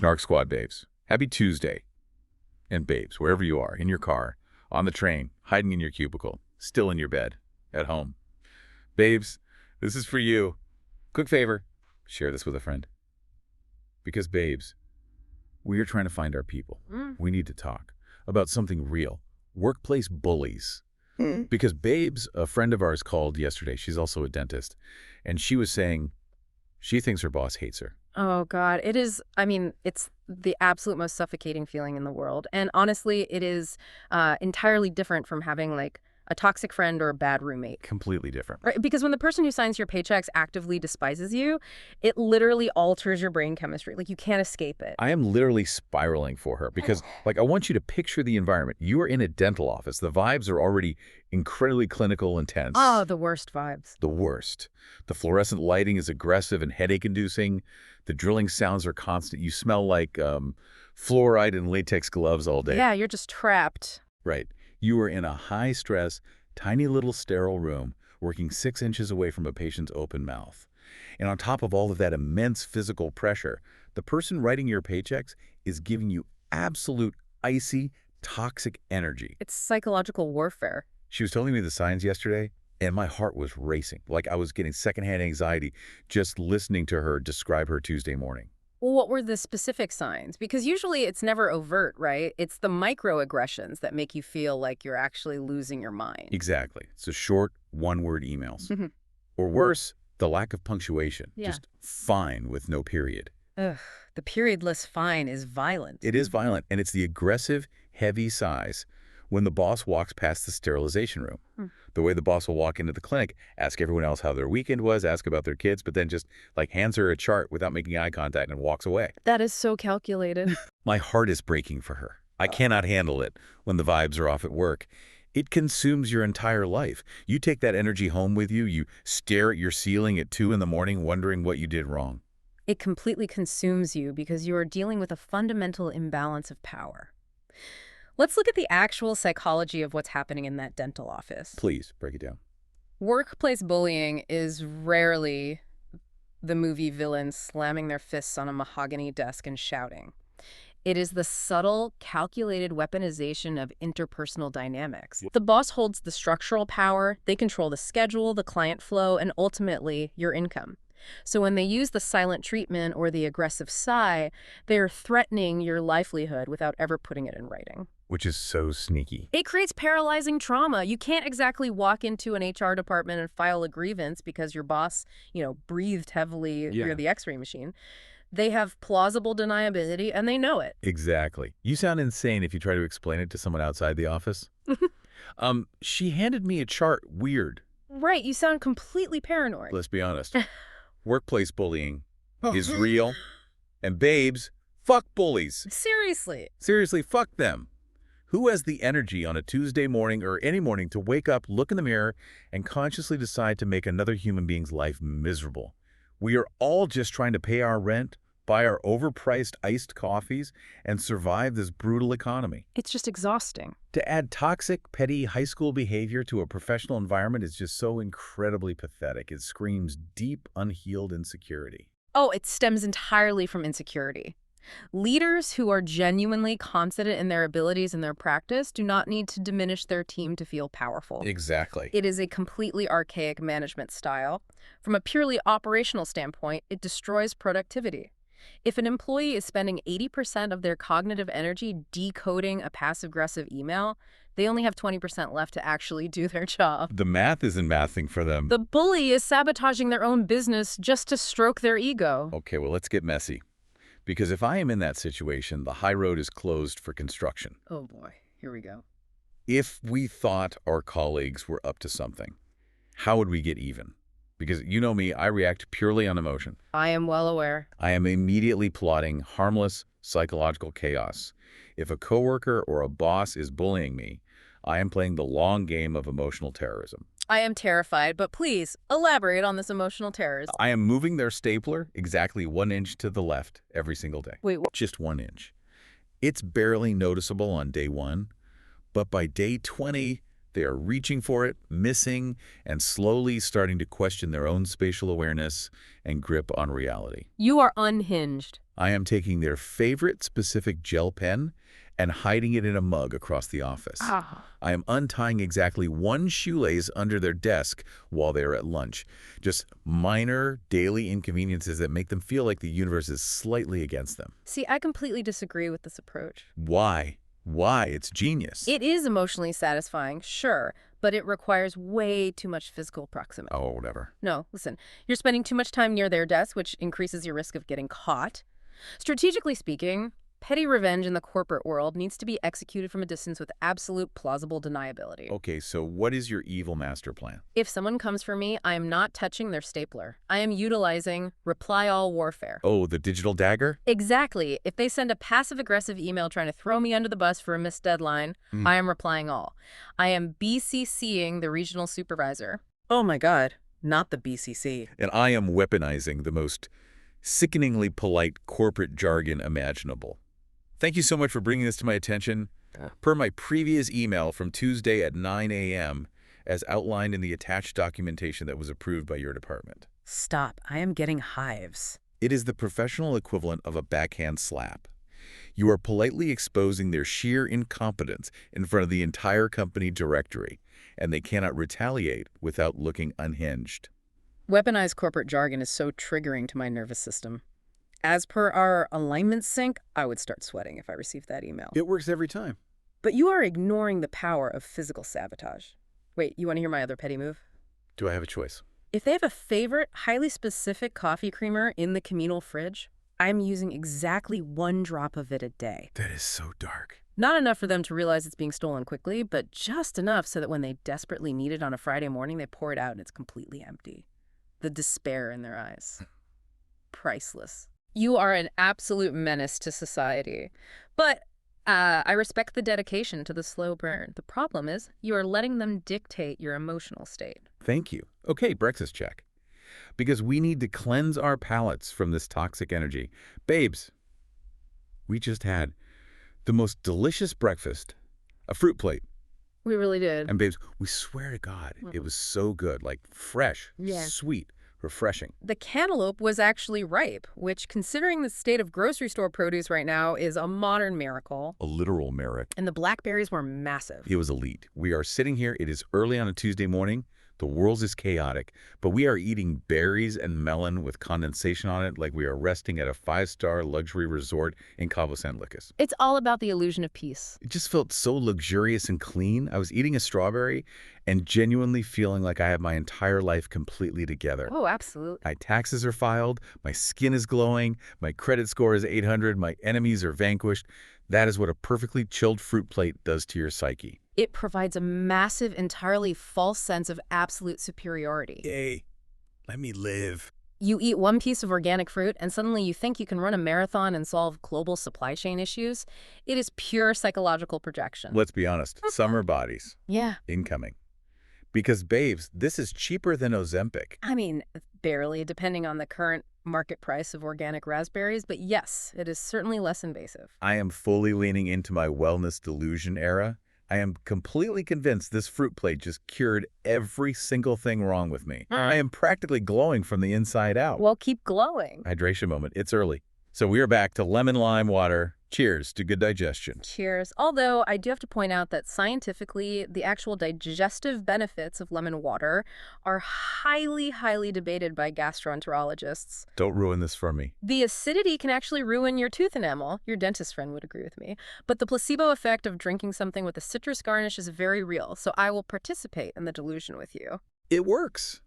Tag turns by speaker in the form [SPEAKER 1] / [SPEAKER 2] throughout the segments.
[SPEAKER 1] Snark Squad babes. Happy Tuesday. And babes, wherever you are, in your car, on the train, hiding in your cubicle, still in your bed, at home. Babes, this is for you. Quick favor, share this with a friend. Because babes, we are trying to find our people. We need to talk about something real. Workplace bullies. Because babes, a friend of ours called yesterday, she's also a dentist, and she was saying she thinks her boss hates her.
[SPEAKER 2] Oh, God. It is, I mean, it's the absolute most suffocating feeling in the world. And honestly, it is entirely different from having, like, a toxic friend or a bad roommate.
[SPEAKER 1] Completely different.
[SPEAKER 2] Right? Because when the person who signs your paychecks actively despises you, it literally alters your brain chemistry. Like, you can't escape it.
[SPEAKER 1] I am literally spiraling for her because, like, I want you to picture the environment. You are in a dental office. The vibes are already incredibly clinical and tense.
[SPEAKER 2] Oh, the worst vibes.
[SPEAKER 1] The worst. The fluorescent lighting is aggressive and headache-inducing. The drilling sounds are constant. You smell like fluoride and latex gloves all day.
[SPEAKER 2] Yeah, you're just trapped.
[SPEAKER 1] Right. You are in a high-stress, tiny little sterile room working 6 inches away from a patient's open mouth. And on top of all of that immense physical pressure, the person writing your paychecks is giving you absolute icy, toxic energy.
[SPEAKER 2] It's psychological warfare.
[SPEAKER 1] She was telling me the signs yesterday, and my heart was racing. Like I was getting secondhand anxiety just listening to her describe her Tuesday morning.
[SPEAKER 2] Well, what were the specific signs? Because usually it's never overt, right? It's the microaggressions that make you feel like you're actually losing your mind.
[SPEAKER 1] Exactly. It's the short, one-word emails. Or worse, the lack of punctuation.
[SPEAKER 2] Yeah.
[SPEAKER 1] Just fine with no period.
[SPEAKER 2] Ugh, the periodless fine is violent.
[SPEAKER 1] It is violent, and it's the aggressive, heavy sighs when the boss walks past the sterilization room. The way the boss will walk into the clinic, ask everyone else how their weekend was, ask about their kids, but then just like hands her a chart without making eye contact and walks away.
[SPEAKER 2] That is so calculated.
[SPEAKER 1] My heart is breaking for her. I cannot handle it when the vibes are off at work. It consumes your entire life. You take that energy home with you. You stare at your ceiling at 2 in the morning wondering what you did wrong.
[SPEAKER 2] It completely consumes you because you are dealing with a fundamental imbalance of power. Let's look at the actual psychology of what's happening in that dental office.
[SPEAKER 1] Please, break it down.
[SPEAKER 2] Workplace bullying is rarely the movie villains slamming their fists on a mahogany desk and shouting. It is the subtle, calculated weaponization of interpersonal dynamics. The boss holds the structural power, they control the schedule, the client flow, and ultimately, your income. So when they use the silent treatment or the aggressive sigh, they are threatening your livelihood without ever putting it in writing.
[SPEAKER 1] Which is so sneaky.
[SPEAKER 2] It creates paralyzing trauma. You can't exactly walk into an HR department and file a grievance because your boss, breathed heavily near the x-ray machine. They have plausible deniability, and they know it.
[SPEAKER 1] Exactly. You sound insane if you try to explain it to someone outside the office. She handed me a chart. Weird.
[SPEAKER 2] Right. You sound completely paranoid.
[SPEAKER 1] Let's be honest. Workplace bullying is real. And babes, fuck bullies.
[SPEAKER 2] Seriously.
[SPEAKER 1] Seriously, fuck them. Who has the energy on a Tuesday morning or any morning to wake up, look in the mirror, and consciously decide to make another human being's life miserable? We are all just trying to pay our rent, buy our overpriced iced coffees, and survive this brutal economy.
[SPEAKER 2] It's just exhausting.
[SPEAKER 1] To add toxic, petty high school behavior to a professional environment is just so incredibly pathetic. It screams deep, unhealed insecurity.
[SPEAKER 2] Oh, it stems entirely from insecurity. Leaders who are genuinely confident in their abilities and their practice do not need to diminish their team to feel powerful.
[SPEAKER 1] Exactly.
[SPEAKER 2] It is a completely archaic management style. From a purely operational standpoint, it destroys productivity. If an employee is spending 80% of their cognitive energy decoding a passive-aggressive email, they only have 20% left to actually do their job.
[SPEAKER 1] The math isn't mathing for them.
[SPEAKER 2] The bully is sabotaging their own business just to stroke their ego.
[SPEAKER 1] Okay, well, let's get messy. Because if I am in that situation, the high road is closed for construction.
[SPEAKER 2] Oh boy, here we go.
[SPEAKER 1] If we thought our colleagues were up to something, how would we get even? Because you know me, I react purely on emotion.
[SPEAKER 2] I am well aware.
[SPEAKER 1] I am immediately plotting harmless psychological chaos. If a coworker or a boss is bullying me, I am playing the long game of emotional terrorism.
[SPEAKER 2] I am terrified, but please elaborate on this emotional terrorism.
[SPEAKER 1] I am moving their stapler exactly 1 inch to the left every single day.
[SPEAKER 2] Wait, what?
[SPEAKER 1] Just 1 inch. It's barely noticeable on day 1, but by day 20, They are reaching for it, missing, and slowly starting to question their own spatial awareness and grip on reality.
[SPEAKER 2] You are unhinged.
[SPEAKER 1] I am taking their favorite specific gel pen and hiding it in a mug across the office. I am untying exactly one shoelace under their desk while they are at lunch. Just minor daily inconveniences that make them feel like the universe is slightly against them.
[SPEAKER 2] See, I completely disagree with this approach.
[SPEAKER 1] Why? Why? It's genius.
[SPEAKER 2] It is emotionally satisfying, sure, but it requires way too much physical proximity.
[SPEAKER 1] Oh, whatever.
[SPEAKER 2] No, listen, you're spending too much time near their desk, which increases your risk of getting caught. Strategically speaking, petty revenge in the corporate world needs to be executed from a distance with absolute plausible deniability.
[SPEAKER 1] Okay, so what is your evil master plan?
[SPEAKER 2] If someone comes for me, I am not touching their stapler. I am utilizing reply-all warfare.
[SPEAKER 1] Oh, the digital dagger?
[SPEAKER 2] Exactly. If they send a passive-aggressive email trying to throw me under the bus for a missed deadline, I am replying all. I am BCCing the regional supervisor. Oh my God, not the BCC.
[SPEAKER 1] And I am weaponizing the most sickeningly polite corporate jargon imaginable. Thank you so much for bringing this to my attention. Per my previous email from Tuesday at 9 a.m., as outlined in the attached documentation that was approved by your department.
[SPEAKER 2] Stop. I am getting hives.
[SPEAKER 1] It is the professional equivalent of a backhand slap. You are politely exposing their sheer incompetence in front of the entire company directory, and they cannot retaliate without looking unhinged.
[SPEAKER 2] Weaponized corporate jargon is so triggering to my nervous system. As per our alignment sync, I would start sweating if I received that email.
[SPEAKER 1] It works every time.
[SPEAKER 2] But you are ignoring the power of physical sabotage. Wait, you want to hear my other petty move?
[SPEAKER 1] Do I have a choice?
[SPEAKER 2] If they have a favorite, highly specific coffee creamer in the communal fridge, I'm using exactly 1 drop of it a day.
[SPEAKER 1] That is so dark.
[SPEAKER 2] Not enough for them to realize it's being stolen quickly, but just enough so that when they desperately need it on a Friday morning, they pour it out and it's completely empty. The despair in their eyes. Priceless. You are an absolute menace to society. But I respect the dedication to the slow burn. The problem is you are letting them dictate your emotional state.
[SPEAKER 1] Thank you. Okay, breakfast check. Because we need to cleanse our palates from this toxic energy. Babes, we just had the most delicious breakfast, a fruit plate.
[SPEAKER 2] We really did.
[SPEAKER 1] And babes, we swear to God, it was so good, like fresh, sweet, refreshing.
[SPEAKER 2] The cantaloupe was actually ripe, which, considering the state of grocery store produce right now, is a modern miracle.
[SPEAKER 1] A literal miracle.
[SPEAKER 2] And the blackberries were massive.
[SPEAKER 1] It was elite. We are sitting here. It is early on a Tuesday morning. The world is chaotic, but we are eating berries and melon with condensation on it like we are resting at a 5-star luxury resort in Cabo San Lucas.
[SPEAKER 2] It's all about the illusion of peace.
[SPEAKER 1] It just felt so luxurious and clean. I was eating a strawberry and genuinely feeling like I have my entire life completely together.
[SPEAKER 2] Oh, absolutely.
[SPEAKER 1] My taxes are filed, my skin is glowing, my credit score is 800, my enemies are vanquished. That is what a perfectly chilled fruit plate does to your psyche.
[SPEAKER 2] It provides a massive, entirely false sense of absolute superiority.
[SPEAKER 1] Yay, let me live.
[SPEAKER 2] You eat one piece of organic fruit and suddenly you think you can run a marathon and solve global supply chain issues. It is pure psychological projection.
[SPEAKER 1] Let's be honest, summer bodies.
[SPEAKER 2] Yeah.
[SPEAKER 1] Incoming. Because, babes, this is cheaper than Ozempic.
[SPEAKER 2] I mean, barely, depending on the current market price of organic raspberries, but yes, it is certainly less invasive.
[SPEAKER 1] I am fully leaning into my wellness delusion era. I am completely convinced this fruit plate just cured every single thing wrong with me. I am practically glowing from the inside out.
[SPEAKER 2] Well, keep glowing.
[SPEAKER 1] Hydration moment. It's early. So we are back to lemon lime water. Cheers to good digestion.
[SPEAKER 2] Cheers. Although I do have to point out that scientifically, the actual digestive benefits of lemon water are highly, highly debated by gastroenterologists.
[SPEAKER 1] Don't ruin this for me.
[SPEAKER 2] The acidity can actually ruin your tooth enamel. Your dentist friend would agree with me. But the placebo effect of drinking something with a citrus garnish is very real, so I will participate in the delusion with you.
[SPEAKER 1] It works.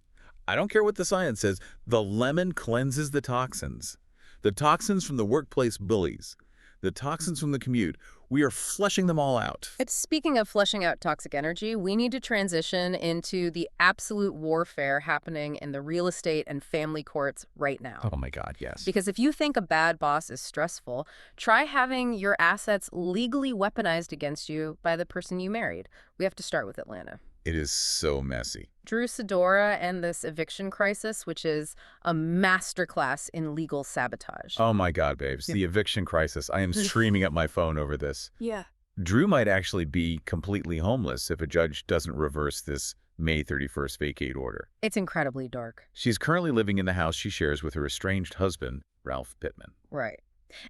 [SPEAKER 1] I don't care what the science says. The lemon cleanses the toxins. The toxins from the workplace bullies. The toxins from the commute. We are flushing them all out.
[SPEAKER 2] Speaking of flushing out toxic energy, we need to transition into the absolute warfare happening in the real estate and family courts right now.
[SPEAKER 1] Oh my God, yes.
[SPEAKER 2] Because if you think a bad boss is stressful, try having your assets legally weaponized against you by the person you married. We have to start with Atlanta.
[SPEAKER 1] It is so messy.
[SPEAKER 2] Drew Sidora and this eviction crisis, which is a masterclass in legal sabotage.
[SPEAKER 1] Oh my God, babes. The eviction crisis. I am streaming at my phone over this.
[SPEAKER 2] Yeah.
[SPEAKER 1] Drew might actually be completely homeless if a judge doesn't reverse this May 31st vacate order.
[SPEAKER 2] It's incredibly dark.
[SPEAKER 1] She's currently living in the house she shares with her estranged husband, Ralph Pittman.
[SPEAKER 2] Right.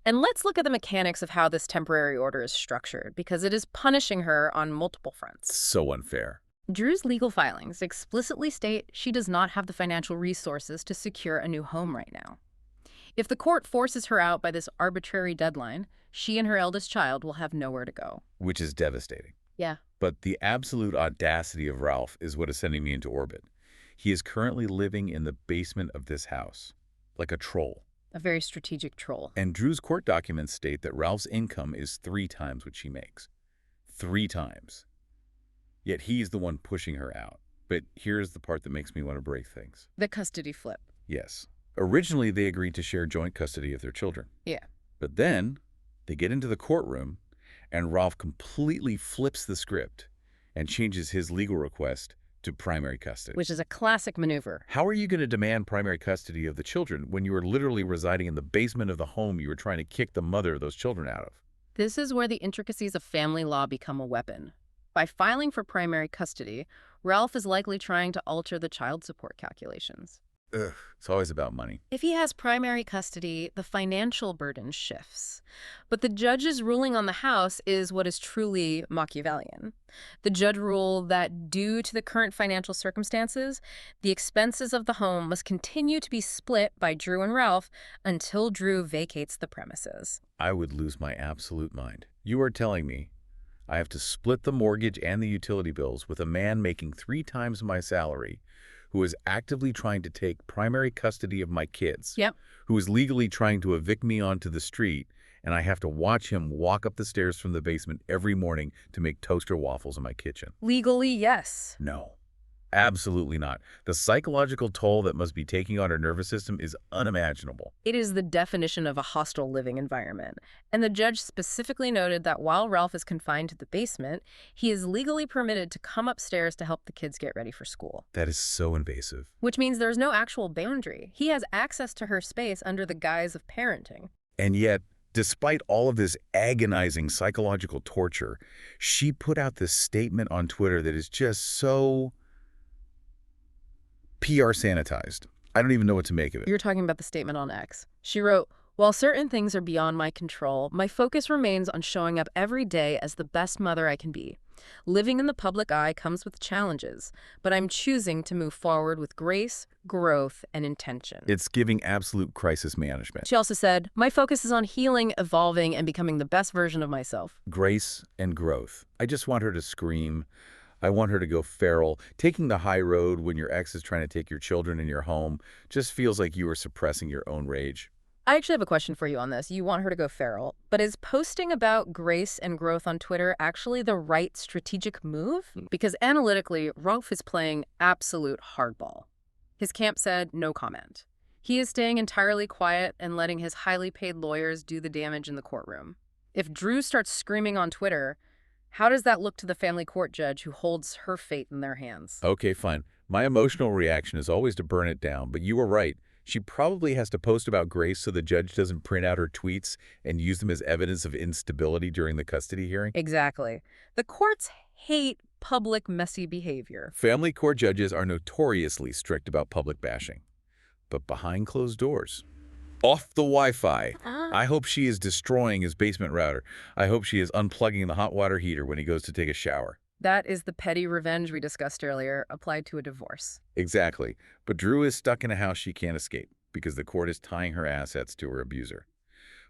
[SPEAKER 2] And let's look at the mechanics of how this temporary order is structured, because it is punishing her on multiple fronts.
[SPEAKER 1] So unfair.
[SPEAKER 2] Drew's legal filings explicitly state she does not have the financial resources to secure a new home right now. If the court forces her out by this arbitrary deadline, she and her eldest child will have nowhere to go.
[SPEAKER 1] Which is devastating.
[SPEAKER 2] Yeah.
[SPEAKER 1] But the absolute audacity of Ralph is what is sending me into orbit. He is currently living in the basement of this house, like a troll.
[SPEAKER 2] A very strategic troll.
[SPEAKER 1] And Drew's court documents state that Ralph's income is 3 times what she makes. 3 times. Yet he's the one pushing her out. But here's the part that makes me want to break things.
[SPEAKER 2] The custody flip.
[SPEAKER 1] Yes. Originally, they agreed to share joint custody of their children.
[SPEAKER 2] Yeah.
[SPEAKER 1] But then they get into the courtroom, and Ralph completely flips the script and changes his legal request to primary custody.
[SPEAKER 2] Which is a classic maneuver.
[SPEAKER 1] How are you going to demand primary custody of the children when you are literally residing in the basement of the home you were trying to kick the mother of those children out of?
[SPEAKER 2] This is where the intricacies of family law become a weapon. By filing for primary custody, Ralph is likely trying to alter the child support calculations.
[SPEAKER 1] Ugh, it's always about money.
[SPEAKER 2] If he has primary custody, the financial burden shifts. But the judge's ruling on the house is what is truly Machiavellian. The judge ruled that due to the current financial circumstances, the expenses of the home must continue to be split by Drew and Ralph until Drew vacates the premises.
[SPEAKER 1] I would lose my absolute mind. You are telling me I have to split the mortgage and the utility bills with a man making 3 times my salary, who is actively trying to take primary custody of my kids,
[SPEAKER 2] Yep.
[SPEAKER 1] who is legally trying to evict me onto the street, and I have to watch him walk up the stairs from the basement every morning to make toaster waffles in my kitchen.
[SPEAKER 2] Legally, yes.
[SPEAKER 1] No, absolutely not. The psychological toll that must be taking on our nervous system is unimaginable.
[SPEAKER 2] It is the definition of a hostile living environment. And the judge specifically noted that while Ralph is confined to the basement, he is legally permitted to come upstairs to help the kids get ready for school.
[SPEAKER 1] That is so invasive.
[SPEAKER 2] Which means there's no actual boundary. He has access to her space under the guise of parenting.
[SPEAKER 1] And yet, despite all of this agonizing psychological torture, she put out this statement on Twitter that is just so PR sanitized. I don't even know what to make of it.
[SPEAKER 2] You're talking about the statement on X. She wrote, "While certain things are beyond my control, my focus remains on showing up every day as the best mother I can be. Living in the public eye comes with challenges, but I'm choosing to move forward with grace, growth, and intention."
[SPEAKER 1] It's giving absolute crisis management.
[SPEAKER 2] She also said, "My focus is on healing, evolving, and becoming the best version of myself."
[SPEAKER 1] Grace and growth. I just want her to scream. I want her to go feral. Taking the high road when your ex is trying to take your children in your home just feels like you are suppressing your own rage.
[SPEAKER 2] I actually have a question for you on this. You want her to go feral, but is posting about grace and growth on Twitter actually the right strategic move? Because analytically, Ralph is playing absolute hardball. His camp said no comment. He is staying entirely quiet and letting his highly paid lawyers do the damage in the courtroom. If Drew starts screaming on Twitter, how does that look to the family court judge who holds her fate in their hands?
[SPEAKER 1] Okay, fine. My emotional reaction is always to burn it down, but you were right. She probably has to post about Grace so the judge doesn't print out her tweets and use them as evidence of instability during the custody hearing.
[SPEAKER 2] Exactly. The courts hate public messy behavior.
[SPEAKER 1] Family court judges are notoriously strict about public bashing. But behind closed doors, off the Wi-Fi, I hope she is destroying his basement router. I hope she is unplugging the hot water heater when he goes to take a shower.
[SPEAKER 2] That is the petty revenge we discussed earlier, applied to a divorce.
[SPEAKER 1] Exactly. But Drew is stuck in a house she can't escape because the court is tying her assets to her abuser.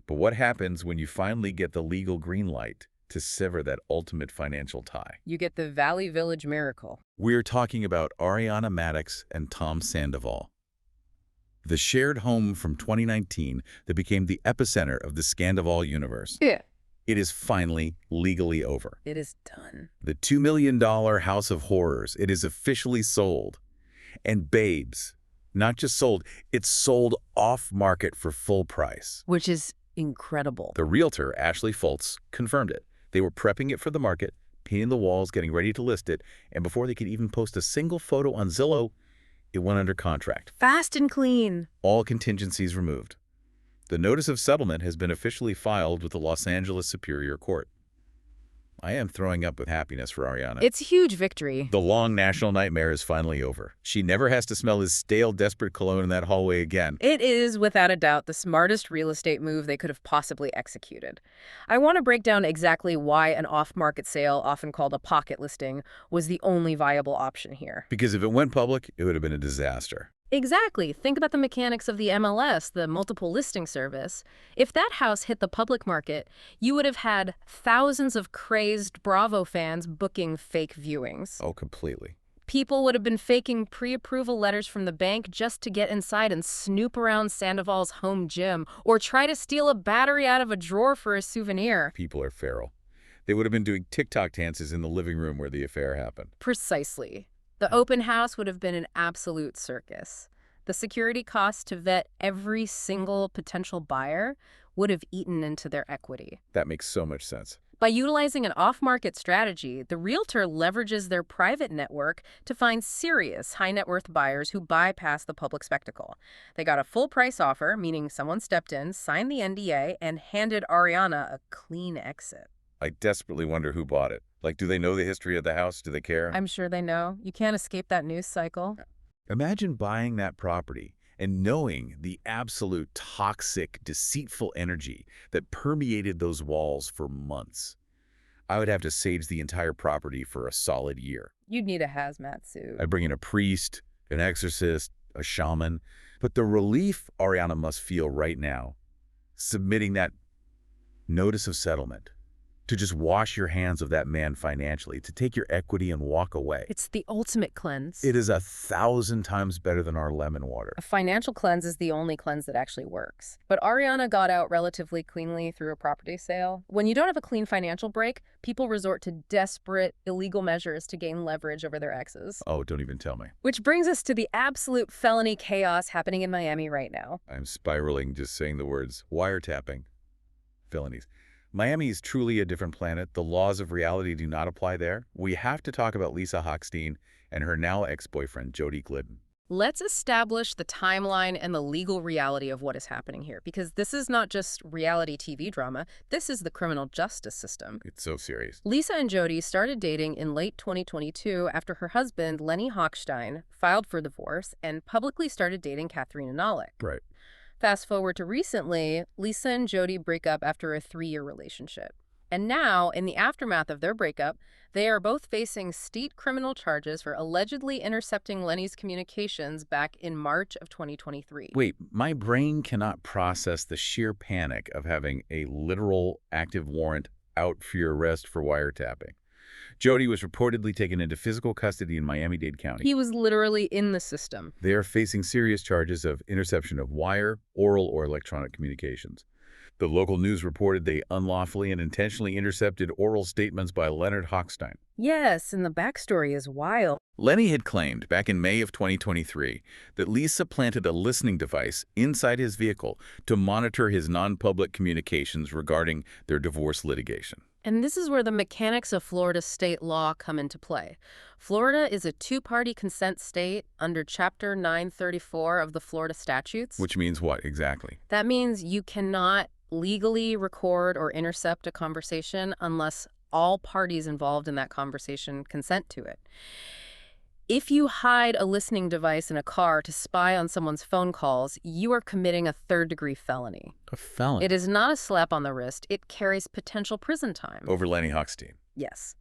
[SPEAKER 1] But what happens when you finally get the legal green light to sever that ultimate financial tie?
[SPEAKER 2] You get the Valley Village miracle.
[SPEAKER 1] We're talking about Ariana Maddox and Tom Sandoval. The shared home from 2019 that became the epicenter of the Sandoval universe.
[SPEAKER 2] Yeah.
[SPEAKER 1] It is finally legally over.
[SPEAKER 2] It is done.
[SPEAKER 1] The $2 million House of Horrors, it is officially sold. And babes, not just sold, it's sold off-market for full price.
[SPEAKER 2] Which is incredible.
[SPEAKER 1] The realtor, Ashley Foltz, confirmed it. They were prepping it for the market, painting the walls, getting ready to list it, and before they could even post a single photo on Zillow, it went under contract.
[SPEAKER 2] Fast and clean.
[SPEAKER 1] All contingencies removed. The notice of settlement has been officially filed with the Los Angeles Superior Court. I am throwing up with happiness for Ariana.
[SPEAKER 2] It's a huge victory.
[SPEAKER 1] The long national nightmare is finally over. She never has to smell his stale, desperate cologne in that hallway again.
[SPEAKER 2] It is, without a doubt, the smartest real estate move they could have possibly executed. I want to break down exactly why an off-market sale, often called a pocket listing, was the only viable option here.
[SPEAKER 1] Because if it went public, it would have been a disaster.
[SPEAKER 2] Exactly. Think about the mechanics of the MLS, the multiple listing service. If that house hit the public market, you would have had thousands of crazed Bravo fans booking fake viewings.
[SPEAKER 1] Oh, completely.
[SPEAKER 2] People would have been faking pre-approval letters from the bank just to get inside and snoop around Sandoval's home gym, or try to steal a battery out of a drawer for a souvenir.
[SPEAKER 1] People are feral. They would have been doing TikTok dances in the living room where the affair happened.
[SPEAKER 2] Precisely. The open house would have been an absolute circus. The security costs to vet every single potential buyer would have eaten into their equity.
[SPEAKER 1] That makes so much sense.
[SPEAKER 2] By utilizing an off-market strategy, the realtor leverages their private network to find serious high-net-worth buyers who bypass the public spectacle. They got a full-price offer, meaning someone stepped in, signed the NDA, and handed Ariana a clean exit.
[SPEAKER 1] I desperately wonder who bought it. Like, do they know the history of the house? Do they care?
[SPEAKER 2] I'm sure they know. You can't escape that news cycle.
[SPEAKER 1] Imagine buying that property and knowing the absolute toxic, deceitful energy that permeated those walls for months. I would have to sage the entire property for a solid year.
[SPEAKER 2] You'd need a hazmat suit.
[SPEAKER 1] I'd bring in a priest, an exorcist, a shaman. But the relief Ariana must feel right now, submitting that notice of settlement, to just wash your hands of that man financially, to take your equity and walk away.
[SPEAKER 2] It's the ultimate cleanse.
[SPEAKER 1] It is 1,000 times better than our lemon water.
[SPEAKER 2] A financial cleanse is the only cleanse that actually works. But Ariana got out relatively cleanly through a property sale. When you don't have a clean financial break, people resort to desperate, illegal measures to gain leverage over their exes.
[SPEAKER 1] Oh, don't even tell me.
[SPEAKER 2] Which brings us to the absolute felony chaos happening in Miami right now.
[SPEAKER 1] I'm spiraling just saying the words wiretapping, felonies. Miami is truly a different planet. The laws of reality do not apply there. We have to talk about Lisa Hochstein and her now ex-boyfriend, Jody Glidden.
[SPEAKER 2] Let's establish the timeline and the legal reality of what is happening here, because this is not just reality TV drama. This is the criminal justice system.
[SPEAKER 1] It's so serious.
[SPEAKER 2] Lisa and Jody started dating in late 2022 after her husband, Lenny Hochstein, filed for divorce and publicly started dating Katharina Nalick.
[SPEAKER 1] Right.
[SPEAKER 2] Fast forward to recently, Lisa and Jody break up after a 3-year relationship. And now, in the aftermath of their breakup, they are both facing steep criminal charges for allegedly intercepting Lenny's communications back in March of 2023.
[SPEAKER 1] Wait, my brain cannot process the sheer panic of having a literal active warrant out for your arrest for wiretapping. Jody was reportedly taken into physical custody in Miami-Dade County.
[SPEAKER 2] He was literally in the system.
[SPEAKER 1] They are facing serious charges of interception of wire, oral, or electronic communications. The local news reported they unlawfully and intentionally intercepted oral statements by Leonard Hochstein.
[SPEAKER 2] Yes, and the backstory is wild.
[SPEAKER 1] Lenny had claimed back in May of 2023 that Lisa planted a listening device inside his vehicle to monitor his non-public communications regarding their divorce litigation.
[SPEAKER 2] And this is where the mechanics of Florida state law come into play. Florida is a 2-party consent state under Chapter 934 of the Florida statutes.
[SPEAKER 1] Which means what exactly?
[SPEAKER 2] That means you cannot legally record or intercept a conversation unless all parties involved in that conversation consent to it. If you hide a listening device in a car to spy on someone's phone calls, you are committing a 3rd-degree felony.
[SPEAKER 1] A felony?
[SPEAKER 2] It is not a slap on the wrist. It carries potential prison time.
[SPEAKER 1] Over Lenny Hochstein.
[SPEAKER 2] Yes.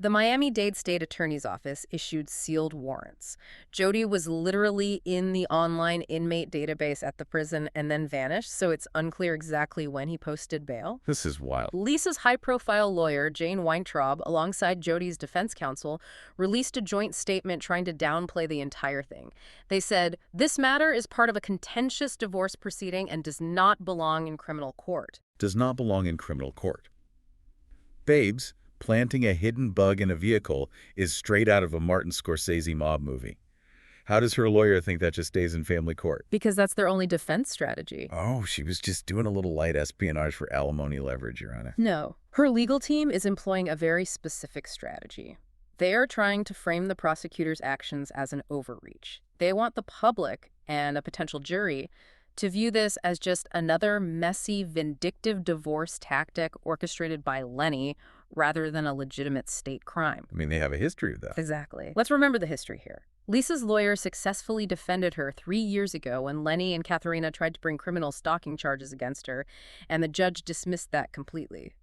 [SPEAKER 2] The Miami-Dade State Attorney's Office issued sealed warrants. Jody was literally in the online inmate database at the prison and then vanished, so it's unclear exactly when he posted bail.
[SPEAKER 1] This is wild.
[SPEAKER 2] Lisa's high-profile lawyer, Jane Weintraub, alongside Jody's defense counsel, released a joint statement trying to downplay the entire thing. They said, "This matter is part of a contentious divorce proceeding and does not belong in criminal court."
[SPEAKER 1] Does not belong in criminal court. Babes, planting a hidden bug in a vehicle is straight out of a Martin Scorsese mob movie. How does her lawyer think that just stays in family court?
[SPEAKER 2] Because that's their only defense strategy.
[SPEAKER 1] Oh, she was just doing a little light espionage for alimony leverage, Your Honor.
[SPEAKER 2] No. Her legal team is employing a very specific strategy. They are trying to frame the prosecutor's actions as an overreach. They want the public and a potential jury to view this as just another messy, vindictive divorce tactic orchestrated by Lenny rather than a legitimate state crime.
[SPEAKER 1] I mean, they have a history of that.
[SPEAKER 2] Exactly. Let's remember the history here. Lisa's lawyer successfully defended her 3 years ago when Lenny and Katharina tried to bring criminal stalking charges against her, and the judge dismissed that completely.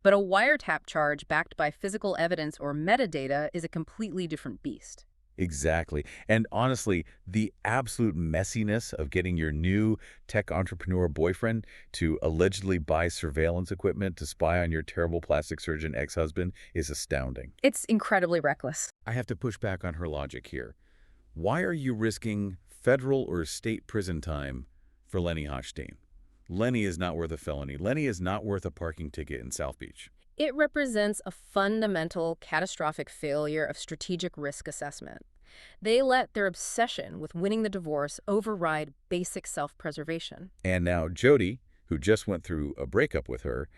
[SPEAKER 2] But a wiretap charge backed by physical evidence or metadata is a completely different beast.
[SPEAKER 1] Exactly. And honestly, the absolute messiness of getting your new tech entrepreneur boyfriend to allegedly buy surveillance equipment to spy on your terrible plastic surgeon ex-husband is astounding.
[SPEAKER 2] It's incredibly reckless.
[SPEAKER 1] I have to push back on her logic here. Why are you risking federal or state prison time for Lenny Hochstein? Lenny is not worth a felony. Lenny is not worth a parking ticket in South Beach.
[SPEAKER 2] It represents a fundamental, catastrophic failure of strategic risk assessment. They let their obsession with winning the divorce override basic self-preservation.
[SPEAKER 1] And now Jody, who just went through a breakup with her,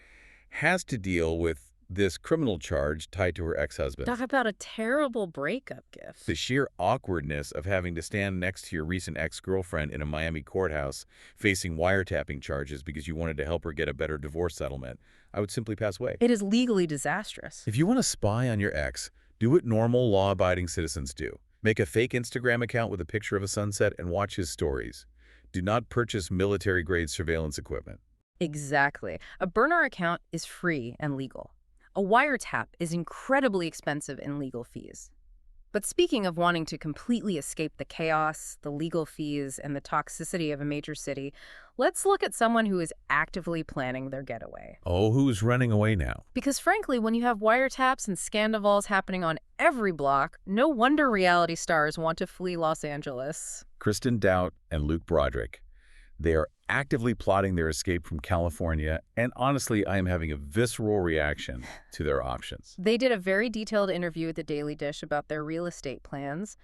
[SPEAKER 1] has to deal with this criminal charge tied to her ex-husband.
[SPEAKER 2] Talk about a terrible breakup gift.
[SPEAKER 1] The sheer awkwardness of having to stand next to your recent ex-girlfriend in a Miami courthouse facing wiretapping charges because you wanted to help her get a better divorce settlement, I would simply pass away.
[SPEAKER 2] It is legally disastrous.
[SPEAKER 1] If you want to spy on your ex, do what normal law-abiding citizens do. Make a fake Instagram account with a picture of a sunset and watch his stories. Do not purchase military-grade surveillance equipment.
[SPEAKER 2] Exactly. A burner account is free and legal. A wiretap is incredibly expensive in legal fees. But speaking of wanting to completely escape the chaos, the legal fees, and the toxicity of a major city, let's look at someone who is actively planning their getaway.
[SPEAKER 1] Oh, who's running away now?
[SPEAKER 2] Because frankly, when you have wiretaps and scandals happening on every block, no wonder reality stars want to flee Los Angeles.
[SPEAKER 1] Kristen Doubt and Luke Broderick. They are actively plotting their escape from California, and honestly, I am having a visceral reaction to their options.
[SPEAKER 2] They did a very detailed interview with the Daily Dish about their real estate plans.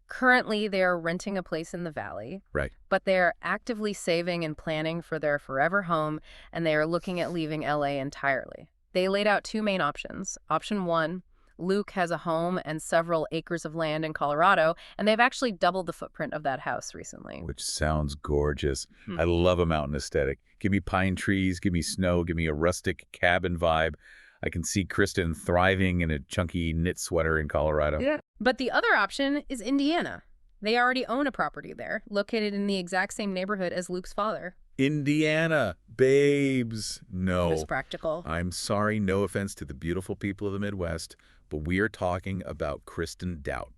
[SPEAKER 2] Currently, they are renting a place in the Valley.
[SPEAKER 1] Right.
[SPEAKER 2] But they are actively saving and planning for their forever home, and they are looking at leaving LA entirely. They laid out 2 main options. Option 1, Luke has a home and several acres of land in Colorado, and they've actually doubled the footprint of that house recently.
[SPEAKER 1] Which sounds gorgeous. I love a mountain aesthetic. Give me pine trees, give me snow, give me a rustic cabin vibe. I can see Kristen thriving in a chunky knit sweater in Colorado.
[SPEAKER 2] Yeah. But the other option is Indiana. They already own a property there, located in the exact same neighborhood as Luke's father.
[SPEAKER 1] Indiana, babes. No.
[SPEAKER 2] It's practical.
[SPEAKER 1] I'm sorry, no offense to the beautiful people of the Midwest, but we are talking about Kristen Doubt.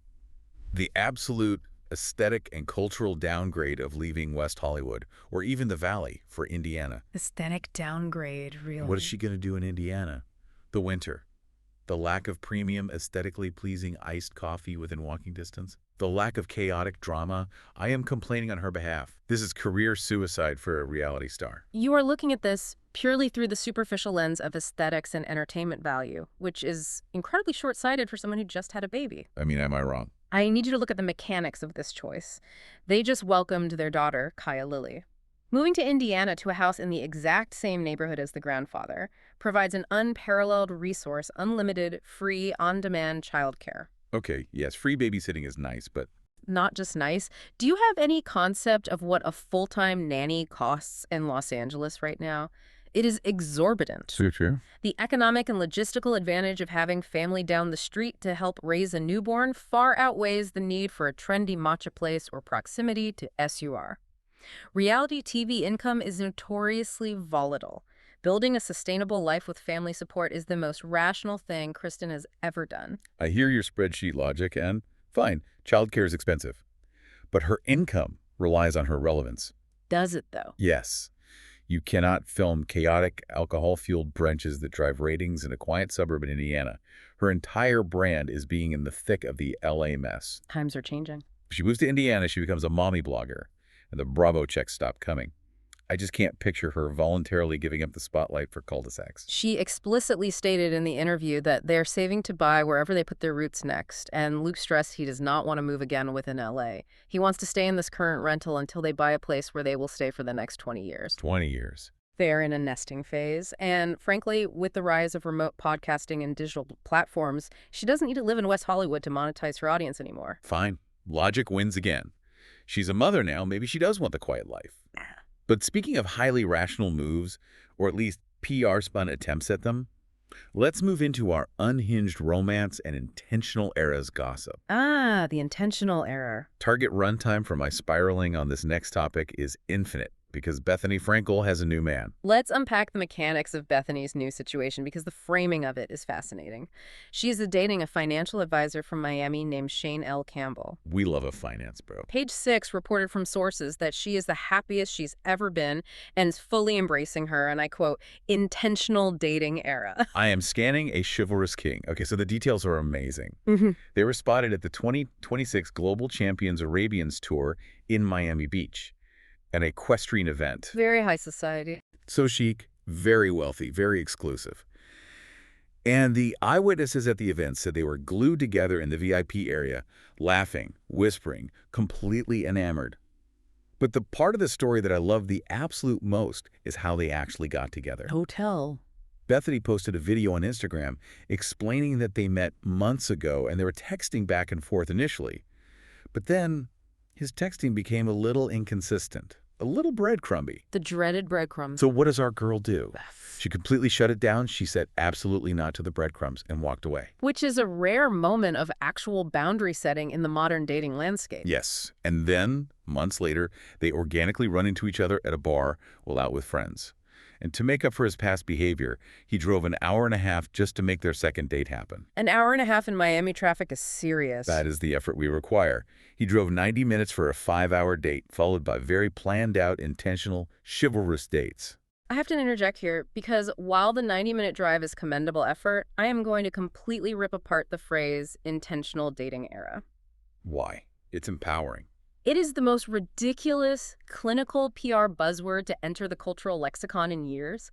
[SPEAKER 1] The absolute aesthetic and cultural downgrade of leaving West Hollywood, or even the Valley, for Indiana.
[SPEAKER 2] Aesthetic downgrade, really.
[SPEAKER 1] What is she going to do in Indiana? The winter. The lack of premium, aesthetically pleasing iced coffee within walking distance. The lack of chaotic drama. I am complaining on her behalf. This is career suicide for a reality star.
[SPEAKER 2] You are looking at this purely through the superficial lens of aesthetics and entertainment value, which is incredibly short-sighted for someone who just had a baby.
[SPEAKER 1] I mean, am I wrong?
[SPEAKER 2] I need you to look at the mechanics of this choice. They just welcomed their daughter, Kaya Lily. Moving to Indiana to a house in the exact same neighborhood as the grandfather provides an unparalleled resource, unlimited, free, on-demand childcare.
[SPEAKER 1] Okay, yes, free babysitting is nice, but...
[SPEAKER 2] Not just nice. Do you have any concept of what a full-time nanny costs in Los Angeles right now? It is exorbitant.
[SPEAKER 1] True.
[SPEAKER 2] The economic and logistical advantage of having family down the street to help raise a newborn far outweighs the need for a trendy matcha place or proximity to SUR. Reality TV income is notoriously volatile. Building a sustainable life with family support is the most rational thing Kristen has ever done.
[SPEAKER 1] I hear your spreadsheet logic, and fine, childcare is expensive. But her income relies on her relevance.
[SPEAKER 2] Does it, though?
[SPEAKER 1] Yes. You cannot film chaotic, alcohol-fueled brunches that drive ratings in a quiet suburb in Indiana. Her entire brand is being in the thick of the LA mess.
[SPEAKER 2] Times are changing.
[SPEAKER 1] If she moves to Indiana, she becomes a mommy blogger, and the Bravo checks stop coming. I just can't picture her voluntarily giving up the spotlight for cul-de-sacs.
[SPEAKER 2] She explicitly stated in the interview that they're saving to buy wherever they put their roots next, and Luke stressed he does not want to move again within LA. He wants to stay in this current rental until they buy a place where they will stay for the next 20 years.
[SPEAKER 1] 20 years.
[SPEAKER 2] They're in a nesting phase, and frankly, with the rise of remote podcasting and digital platforms, she doesn't need to live in West Hollywood to monetize her audience anymore.
[SPEAKER 1] Fine. Logic wins again. She's a mother now. Maybe she does want the quiet life. But speaking of highly rational moves, or at least PR-spun attempts at them, Let's move into our unhinged romance and intentional eras gossip.
[SPEAKER 2] Ah, the intentional error.
[SPEAKER 1] Target runtime for my spiraling on this next topic is infinite because Bethenny Frankel has a new man.
[SPEAKER 2] Let's unpack the mechanics of Bethenny's new situation because the framing of it is fascinating. She is dating a financial advisor from Miami named Shane L. Campbell.
[SPEAKER 1] We love a finance bro.
[SPEAKER 2] Page 6 reported from sources that she is the happiest she's ever been and is fully embracing her, and I quote, intentional dating era.
[SPEAKER 1] I am scanning a chivalrous king. Okay, so the details are amazing. They were spotted at the 2026 Global Champions Arabians Tour in Miami Beach, an equestrian event.
[SPEAKER 2] Very high society.
[SPEAKER 1] So chic, very wealthy, very exclusive. And the eyewitnesses at the event said they were glued together in the VIP area, laughing, whispering, completely enamored. But the part of the story that I love the absolute most is how they actually got together.
[SPEAKER 2] Hotel.
[SPEAKER 1] Bethenny posted a video on Instagram explaining that they met months ago and they were texting back and forth initially. But then his texting became a little inconsistent, a little breadcrumby.
[SPEAKER 2] The dreaded breadcrumbs.
[SPEAKER 1] So what does our girl do? She completely shut it down. She said absolutely not to the breadcrumbs and walked away.
[SPEAKER 2] Which is a rare moment of actual boundary setting in the modern dating landscape.
[SPEAKER 1] Yes. And then, months later, they organically run into each other at a bar while out with friends. And to make up for his past behavior, he drove an hour and a half just to make their second date happen.
[SPEAKER 2] An hour and a half in Miami traffic is serious.
[SPEAKER 1] That is the effort we require. He drove 90 minutes for a 5-hour date, followed by very planned-out, intentional, chivalrous dates.
[SPEAKER 2] I have to interject here because while the 90-minute drive is commendable effort, I am going to completely rip apart the phrase intentional dating era.
[SPEAKER 1] Why? It's empowering.
[SPEAKER 2] It is the most ridiculous, clinical PR buzzword to enter the cultural lexicon in years.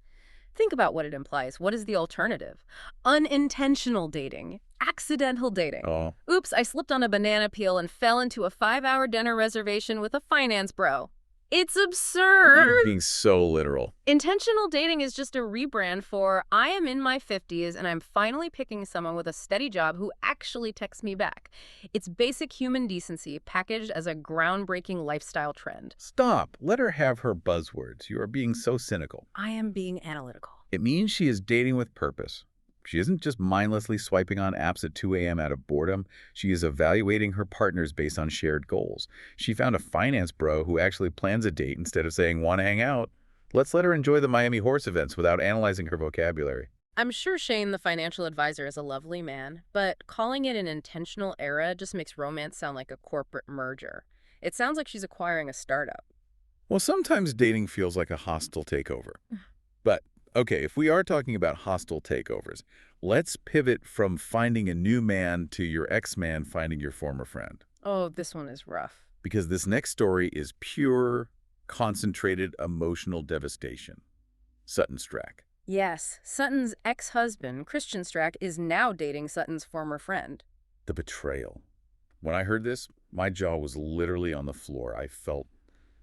[SPEAKER 2] Think about what it implies. What is the alternative? Unintentional dating. Accidental dating.
[SPEAKER 1] Oh.
[SPEAKER 2] Oops, I slipped on a banana peel and fell into a 5-hour dinner reservation with a finance bro. It's absurd.
[SPEAKER 1] You're being so literal.
[SPEAKER 2] Intentional dating is just a rebrand for I am in my 50s and I'm finally picking someone with a steady job who actually texts me back. It's basic human decency packaged as a groundbreaking lifestyle trend.
[SPEAKER 1] Stop. Let her have her buzzwords. You are being so cynical.
[SPEAKER 2] I am being analytical.
[SPEAKER 1] It means she is dating with purpose. She isn't just mindlessly swiping on apps at 2 a.m. out of boredom. She is evaluating her partners based on shared goals. She found a finance bro who actually plans a date instead of saying, "Want to hang out?" Let's let her enjoy the Miami horse events without analyzing her vocabulary.
[SPEAKER 2] I'm sure Shane, the financial advisor, is a lovely man, but calling it an intentional era just makes romance sound like a corporate merger. It sounds like she's acquiring a startup.
[SPEAKER 1] Well, sometimes dating feels like a hostile takeover. But okay, if we are talking about hostile takeovers, let's pivot from finding a new man to your ex-man finding your former friend.
[SPEAKER 2] Oh, this one is rough.
[SPEAKER 1] Because this next story is pure, concentrated emotional devastation. Sutton Stracke.
[SPEAKER 2] Yes, Sutton's ex-husband, Christian Stracke, is now dating Sutton's former friend.
[SPEAKER 1] The betrayal. When I heard this, my jaw was literally on the floor. I felt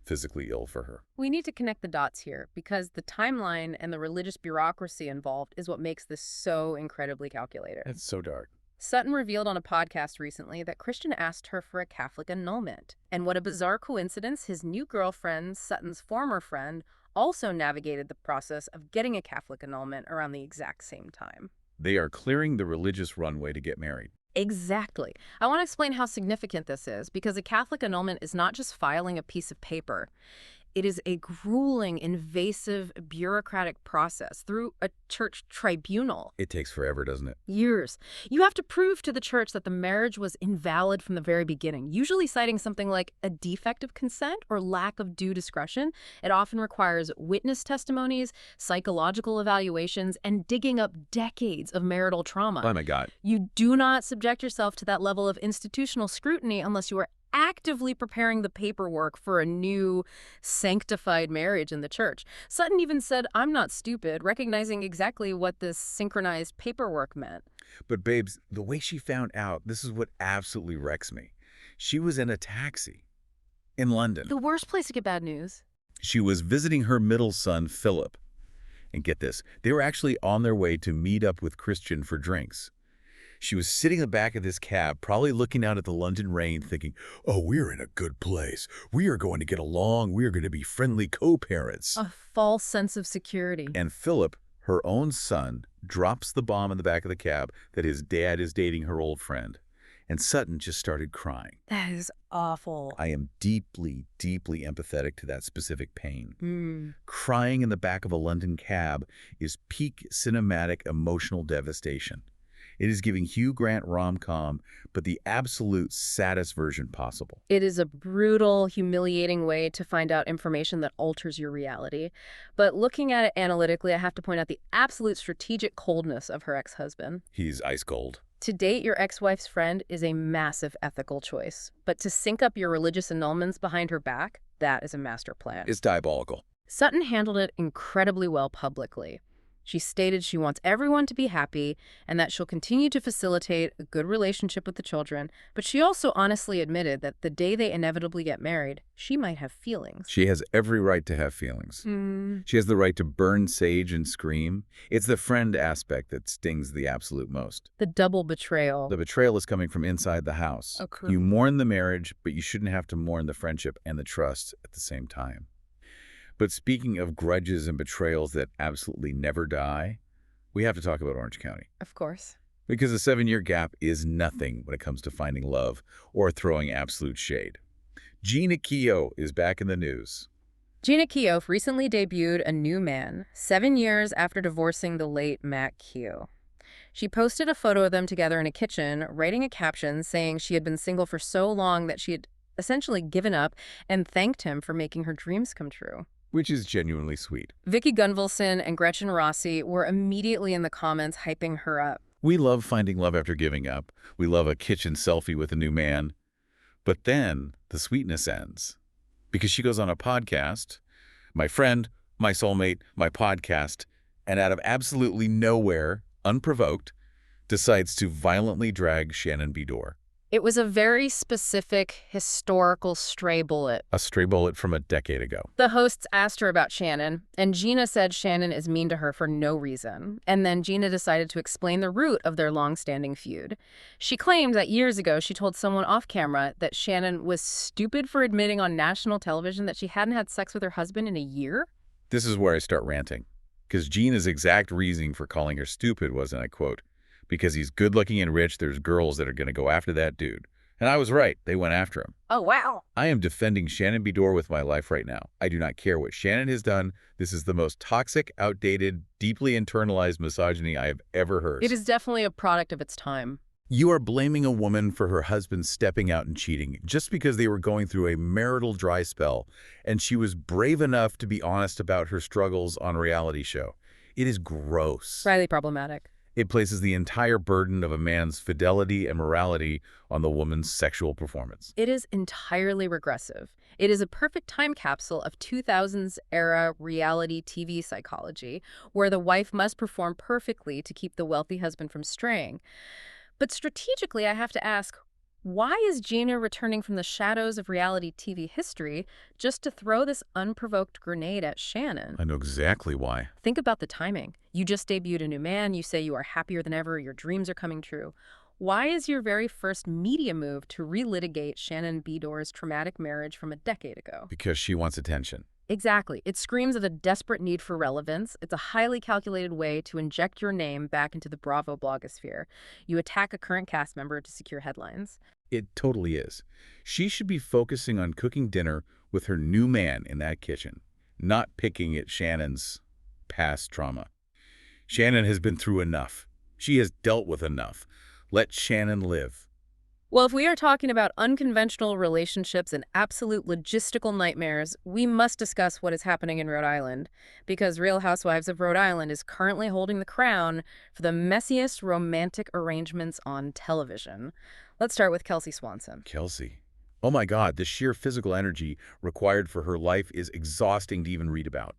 [SPEAKER 1] physically ill for her.
[SPEAKER 2] We need to connect the dots here because the timeline and the religious bureaucracy involved is what makes this so incredibly calculated.
[SPEAKER 1] It's so dark.
[SPEAKER 2] Sutton revealed on a podcast recently that Christian asked her for a Catholic annulment. And what a bizarre coincidence, his new girlfriend, Sutton's former friend, also navigated the process of getting a Catholic annulment around the exact same time.
[SPEAKER 1] They are clearing the religious runway to get married.
[SPEAKER 2] Exactly. I want to explain how significant this is because a Catholic annulment is not just filing a piece of paper. It is a grueling, invasive, bureaucratic process through a church tribunal.
[SPEAKER 1] It takes forever, doesn't it?
[SPEAKER 2] Years. You have to prove to the church that the marriage was invalid from the very beginning, usually citing something like a defect of consent or lack of due discretion. It often requires witness testimonies, psychological evaluations, and digging up decades of marital trauma.
[SPEAKER 1] Oh my God.
[SPEAKER 2] You do not subject yourself to that level of institutional scrutiny unless you are actively preparing the paperwork for a new sanctified marriage in the church. Sutton even said, "I'm not stupid," recognizing exactly what this synchronized paperwork meant.
[SPEAKER 1] But babes, the way she found out, this is what absolutely wrecks me. She was in a taxi in London.
[SPEAKER 2] The worst place to get bad news.
[SPEAKER 1] She was visiting her middle son, Philip. And get this, they were actually on their way to meet up with Christian for drinks. She was sitting in the back of this cab, probably looking out at the London rain, thinking, "Oh, we're in a good place. We are going to get along. We are going to be friendly co-parents."
[SPEAKER 2] A false sense of security.
[SPEAKER 1] And Philip, Her own son drops the bomb in the back of the cab that his dad is dating her old friend. And Sutton just started crying.
[SPEAKER 2] That is awful.
[SPEAKER 1] I am deeply, deeply empathetic to that specific pain.
[SPEAKER 2] Mm.
[SPEAKER 1] Crying in the back of a London cab is peak cinematic emotional devastation. It is giving Hugh Grant rom-com, but the absolute saddest version possible.
[SPEAKER 2] It is a brutal, humiliating way to find out information that alters your reality. But looking at it analytically, I have to point out the absolute strategic coldness of her ex-husband.
[SPEAKER 1] He's ice cold.
[SPEAKER 2] To date your ex-wife's friend is a massive ethical choice. But to sync up your religious annulments behind her back, that is a master plan.
[SPEAKER 1] It's diabolical.
[SPEAKER 2] Sutton handled it incredibly well publicly. She stated she wants everyone to be happy and that she'll continue to facilitate a good relationship with the children, but she also honestly admitted that the day they inevitably get married, she might have feelings.
[SPEAKER 1] She has every right to have feelings. She has the right to burn sage and scream. It's the friend aspect that stings the absolute most.
[SPEAKER 2] The double betrayal.
[SPEAKER 1] The betrayal is coming from inside the house. You mourn the marriage, but you shouldn't have to mourn the friendship and the trust at the same time. But speaking of grudges and betrayals that absolutely never die, we have to talk about Orange County.
[SPEAKER 2] Of course.
[SPEAKER 1] Because a 7-year gap is nothing when it comes to finding love or throwing absolute shade. Jeana Keough is back in the news.
[SPEAKER 2] Jeana Keough recently debuted a new man, 7 years after divorcing the late Matt Keough. She posted a photo of them together in a kitchen, writing a caption saying she had been single for so long that she had essentially given up and thanked him for making her dreams come true.
[SPEAKER 1] Which is genuinely sweet.
[SPEAKER 2] Vicky Gunvalson and Gretchen Rossi were immediately in the comments hyping her up.
[SPEAKER 1] We love finding love after giving up. We love a kitchen selfie with a new man. But then the sweetness ends. Because she goes on a podcast, my friend, my soulmate, my podcast, and out of absolutely nowhere, unprovoked, decides to violently drag Shannon Beador.
[SPEAKER 2] It was a very specific, historical stray bullet.
[SPEAKER 1] A stray bullet from a decade ago.
[SPEAKER 2] The hosts asked her about Shannon, and Jeana said Shannon is mean to her for no reason. And then Jeana decided to explain the root of their long-standing feud. She claimed that years ago she told someone off camera that Shannon was stupid for admitting on national television that she hadn't had sex with her husband in a year.
[SPEAKER 1] This is where I start ranting. Because Jeana's exact reasoning for calling her stupid was, and I quote, "Because he's good-looking and rich, there's girls that are going to go after that dude." And I was right. They went after him.
[SPEAKER 2] Oh, wow.
[SPEAKER 1] I am defending Shannon Beador with my life right now. I do not care what Shannon has done. This is the most toxic, outdated, deeply internalized misogyny I have ever heard.
[SPEAKER 2] It is definitely a product of its time.
[SPEAKER 1] You are blaming a woman for her husband stepping out and cheating just because they were going through a marital dry spell, and she was brave enough to be honest about her struggles on a reality show. It is gross.
[SPEAKER 2] Highly problematic.
[SPEAKER 1] It places the entire burden of a man's fidelity and morality on the woman's sexual performance.
[SPEAKER 2] It is entirely regressive. It is a perfect time capsule of 2000s-era reality TV psychology, where the wife must perform perfectly to keep the wealthy husband from straying. But strategically, I have to ask, why is Jeana returning from the shadows of reality TV history just to throw this unprovoked grenade at Shannon?
[SPEAKER 1] I know exactly why.
[SPEAKER 2] Think about the timing. You just debuted a new man, you say you are happier than ever, your dreams are coming true. Why is your very first media move to relitigate Shannon Beador's traumatic marriage from a decade ago?
[SPEAKER 1] Because she wants attention.
[SPEAKER 2] Exactly. It screams of a desperate need for relevance. It's a highly calculated way to inject your name back into the Bravo blogosphere. You attack a current cast member to secure headlines.
[SPEAKER 1] It totally is. She should be focusing on cooking dinner with her new man in that kitchen, not picking at Shannon's past trauma. Shannon has been through enough. She has dealt with enough. Let Shannon live.
[SPEAKER 2] Well, if we are talking about unconventional relationships and absolute logistical nightmares, we must discuss what is happening in Rhode Island, because Real Housewives of Rhode Island is currently holding the crown for the messiest romantic arrangements on television. Let's start with Kelsey Swanson.
[SPEAKER 1] Kelsey. Oh my God, the sheer physical energy required for her life is exhausting to even read about.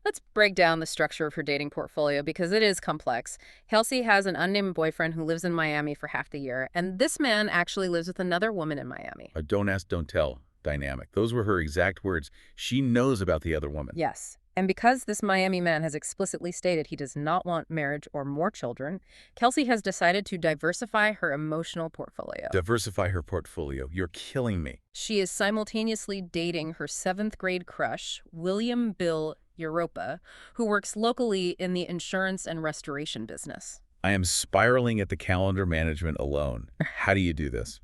[SPEAKER 2] Let's break down the structure of her dating portfolio because it is complex. Kelsey has an unnamed boyfriend who lives in Miami for half the year, and this man actually lives with another woman in Miami.
[SPEAKER 1] A don't ask, don't tell dynamic. Those were her exact words. She knows about the other woman.
[SPEAKER 2] Yes. And because this Miami man has explicitly stated he does not want marriage or more children, Kelsey has decided to diversify her emotional portfolio.
[SPEAKER 1] Diversify her portfolio. You're killing me.
[SPEAKER 2] She is simultaneously dating her 7th grade crush, William Bill Europa, who works locally in the insurance and restoration business.
[SPEAKER 1] I am spiraling at the calendar management alone. How do you do this?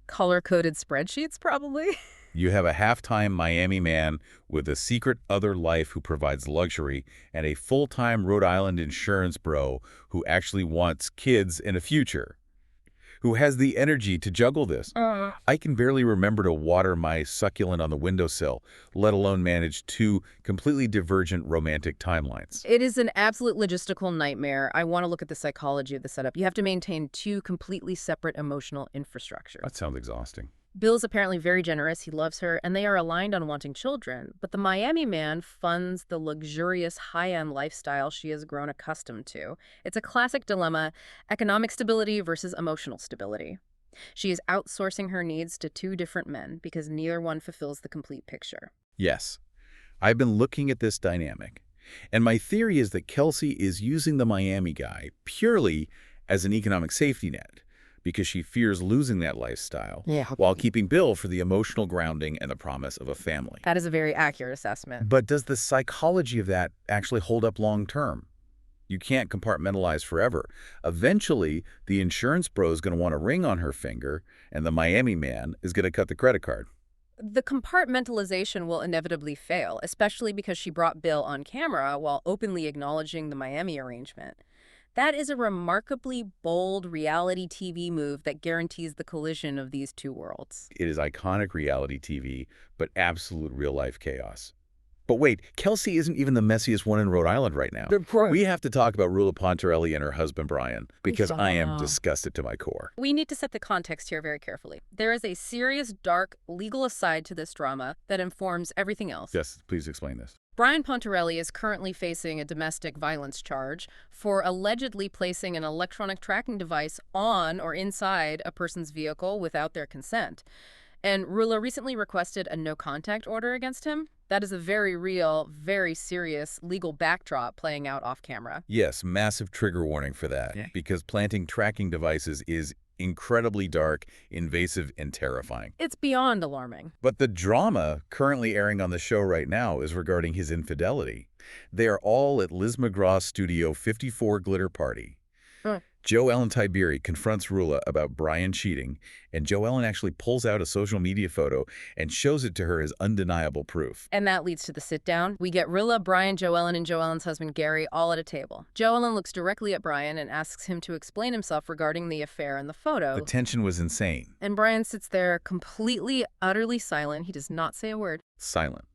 [SPEAKER 2] Color-coded spreadsheets, probably?
[SPEAKER 1] You have a half-time Miami man with a secret other life who provides luxury and a full-time Rhode Island insurance bro who actually wants kids and a future. Who has the energy to juggle this? I can barely remember to water my succulent on the windowsill, let alone manage two completely divergent romantic timelines.
[SPEAKER 2] It is an absolute logistical nightmare. I want to look at the psychology of the setup. You have to maintain two completely separate emotional infrastructures.
[SPEAKER 1] That sounds exhausting.
[SPEAKER 2] Bill's apparently very generous. He loves her, and they are aligned on wanting children. But the Miami man funds the luxurious, high-end lifestyle she has grown accustomed to. It's a classic dilemma, economic stability versus emotional stability. She is outsourcing her needs to two different men because neither one fulfills the complete picture.
[SPEAKER 1] Yes, I've been looking at this dynamic. And my theory is that Kelsey is using the Miami guy purely as an economic safety net, because she fears losing that lifestyle while keeping Bill for the emotional grounding and the promise of a family.
[SPEAKER 2] That is a very accurate assessment.
[SPEAKER 1] But does the psychology of that actually hold up long term? You can't compartmentalize forever. Eventually, the insurance bro is going to want a ring on her finger, and the Miami man is going to cut the credit card.
[SPEAKER 2] The compartmentalization will inevitably fail, especially because she brought Bill on camera while openly acknowledging the Miami arrangement. That is a remarkably bold reality TV move that guarantees the collision of these two worlds.
[SPEAKER 1] It is iconic reality TV, but absolute real-life chaos. But wait, Kelsey isn't even the messiest one in Rhode Island right now. We have to talk about Rula Pontarelli and her husband, Brian, because I am disgusted to my core.
[SPEAKER 2] We need to set the context here very carefully. There is a serious, dark, legal aside to this drama that informs everything else.
[SPEAKER 1] Yes, please explain this.
[SPEAKER 2] Brian Pontarelli is currently facing a domestic violence charge for allegedly placing an electronic tracking device on or inside a person's vehicle without their consent. And Rula recently requested a no-contact order against him. That is a very real, very serious legal backdrop playing out off-camera.
[SPEAKER 1] Yes, massive trigger warning for that, because planting tracking devices is incredibly dark, invasive, and terrifying.
[SPEAKER 2] It's beyond alarming.
[SPEAKER 1] But the drama currently airing on the show right now is regarding his infidelity. They are all at Liz McGraw's Studio 54 glitter party. Jo Ellen Tiberi confronts Rula about Brian cheating, and Jo Ellen actually pulls out a social media photo and shows it to her as undeniable proof.
[SPEAKER 2] And that leads to the sit-down. We get Rula, Brian, Jo Ellen, and Jo Ellen's husband, Gary, all at a table. Jo Ellen looks directly at Brian and asks him to explain himself regarding the affair in the photo.
[SPEAKER 1] The tension was insane.
[SPEAKER 2] And Brian sits there completely, utterly silent. He does not say a word.
[SPEAKER 1] Silent.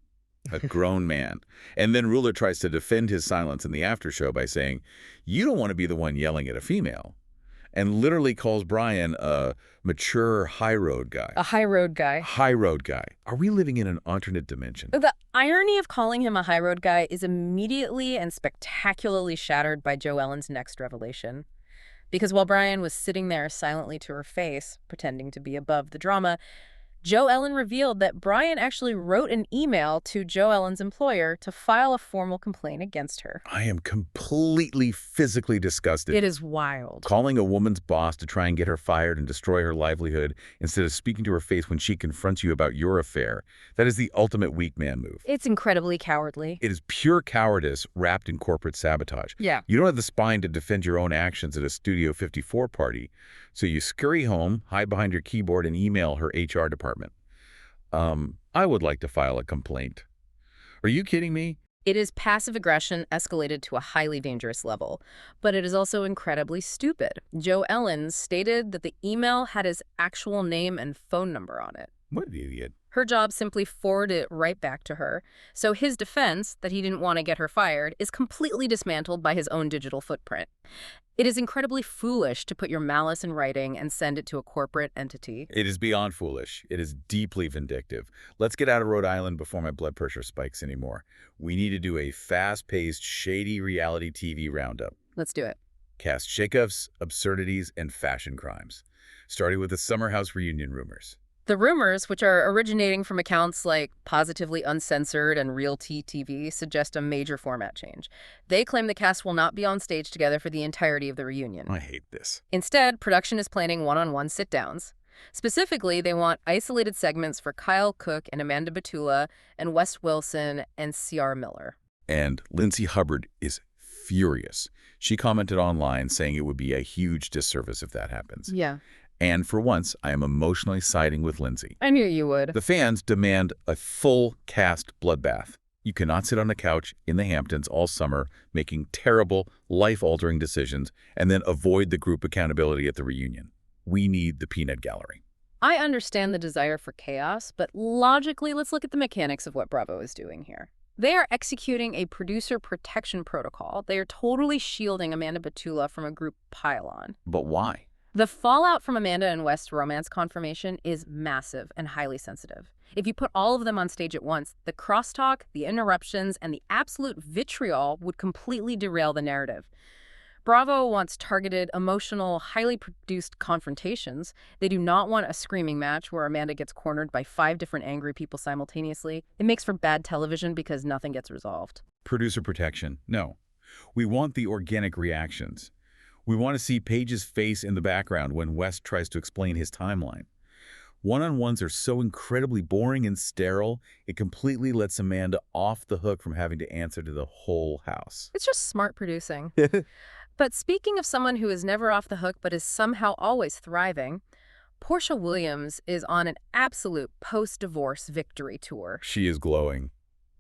[SPEAKER 1] A grown man. And then Rula tries to defend his silence in the after show by saying, "You don't want to be the one yelling at a female," and literally calls Brian a mature high road guy.
[SPEAKER 2] A high road guy.
[SPEAKER 1] High road guy. Are we living in an alternate dimension?
[SPEAKER 2] The irony of calling him a high road guy is immediately and spectacularly shattered by Jo Ellen's next revelation. Because while Brian was sitting there silently to her face, pretending to be above the drama, Jo Ellen revealed that Brian actually wrote an email to Jo Ellen's employer to file a formal complaint against her.
[SPEAKER 1] I am completely physically disgusted.
[SPEAKER 2] It is wild.
[SPEAKER 1] Calling a woman's boss to try and get her fired and destroy her livelihood instead of speaking to her face when she confronts you about your affair. That is the ultimate weak man move.
[SPEAKER 2] It's incredibly cowardly.
[SPEAKER 1] It is pure cowardice wrapped in corporate sabotage.
[SPEAKER 2] Yeah.
[SPEAKER 1] You don't have the spine to defend your own actions at a Studio 54 party, so you scurry home, hide behind your keyboard, and email her HR department. I would like to file a complaint. Are you kidding me?
[SPEAKER 2] It is passive aggression escalated to a highly dangerous level, but it is also incredibly stupid. Jo Ellen stated that the email had his actual name and phone number on it.
[SPEAKER 1] What an idiot.
[SPEAKER 2] Her job simply forwarded it right back to her. So his defense, that he didn't want to get her fired, is completely dismantled by his own digital footprint. It is incredibly foolish to put your malice in writing and send it to a corporate entity.
[SPEAKER 1] It is beyond foolish. It is deeply vindictive. Let's get out of Rhode Island before my blood pressure spikes anymore. We need to do a fast-paced, shady reality TV roundup.
[SPEAKER 2] Let's do it.
[SPEAKER 1] Cast shakeups, absurdities, and fashion crimes. Starting with the Summer House reunion rumors.
[SPEAKER 2] The rumors, which are originating from accounts like Positively Uncensored and Real Tea TV, suggest a major format change. They claim the cast will not be on stage together for the entirety of the reunion.
[SPEAKER 1] I hate this.
[SPEAKER 2] Instead, production is planning one-on-one sit-downs. Specifically, they want isolated segments for Kyle Cook and Amanda Batula and Wes Wilson and C.R. Miller.
[SPEAKER 1] And Lindsay Hubbard is furious. She commented online saying it would be a huge disservice if that happens.
[SPEAKER 2] Yeah.
[SPEAKER 1] And for once, I am emotionally siding with Lindsay.
[SPEAKER 2] I knew you would.
[SPEAKER 1] The fans demand a full cast bloodbath. You cannot sit on the couch in the Hamptons all summer making terrible, life-altering decisions and then avoid the group accountability at the reunion. We need the peanut gallery.
[SPEAKER 2] I understand the desire for chaos, but logically, let's look at the mechanics of what Bravo is doing here. They are executing a producer protection protocol. They are totally shielding Amanda Batula from a group pile-on.
[SPEAKER 1] But why?
[SPEAKER 2] The fallout from Amanda and West's romance confirmation is massive and highly sensitive. If you put all of them on stage at once, the crosstalk, the interruptions, and the absolute vitriol would completely derail the narrative. Bravo wants targeted, emotional, highly produced confrontations. They do not want a screaming match where Amanda gets cornered by 5 different angry people simultaneously. It makes for bad television because nothing gets resolved.
[SPEAKER 1] Producer protection. No. We want the organic reactions. We want to see Paige's face in the background when West tries to explain his timeline. One-on-ones are so incredibly boring and sterile, it completely lets Amanda off the hook from having to answer to the whole house.
[SPEAKER 2] It's just smart producing. But speaking of someone who is never off the hook but is somehow always thriving, Porsha Williams is on an absolute post-divorce victory tour.
[SPEAKER 1] She is glowing.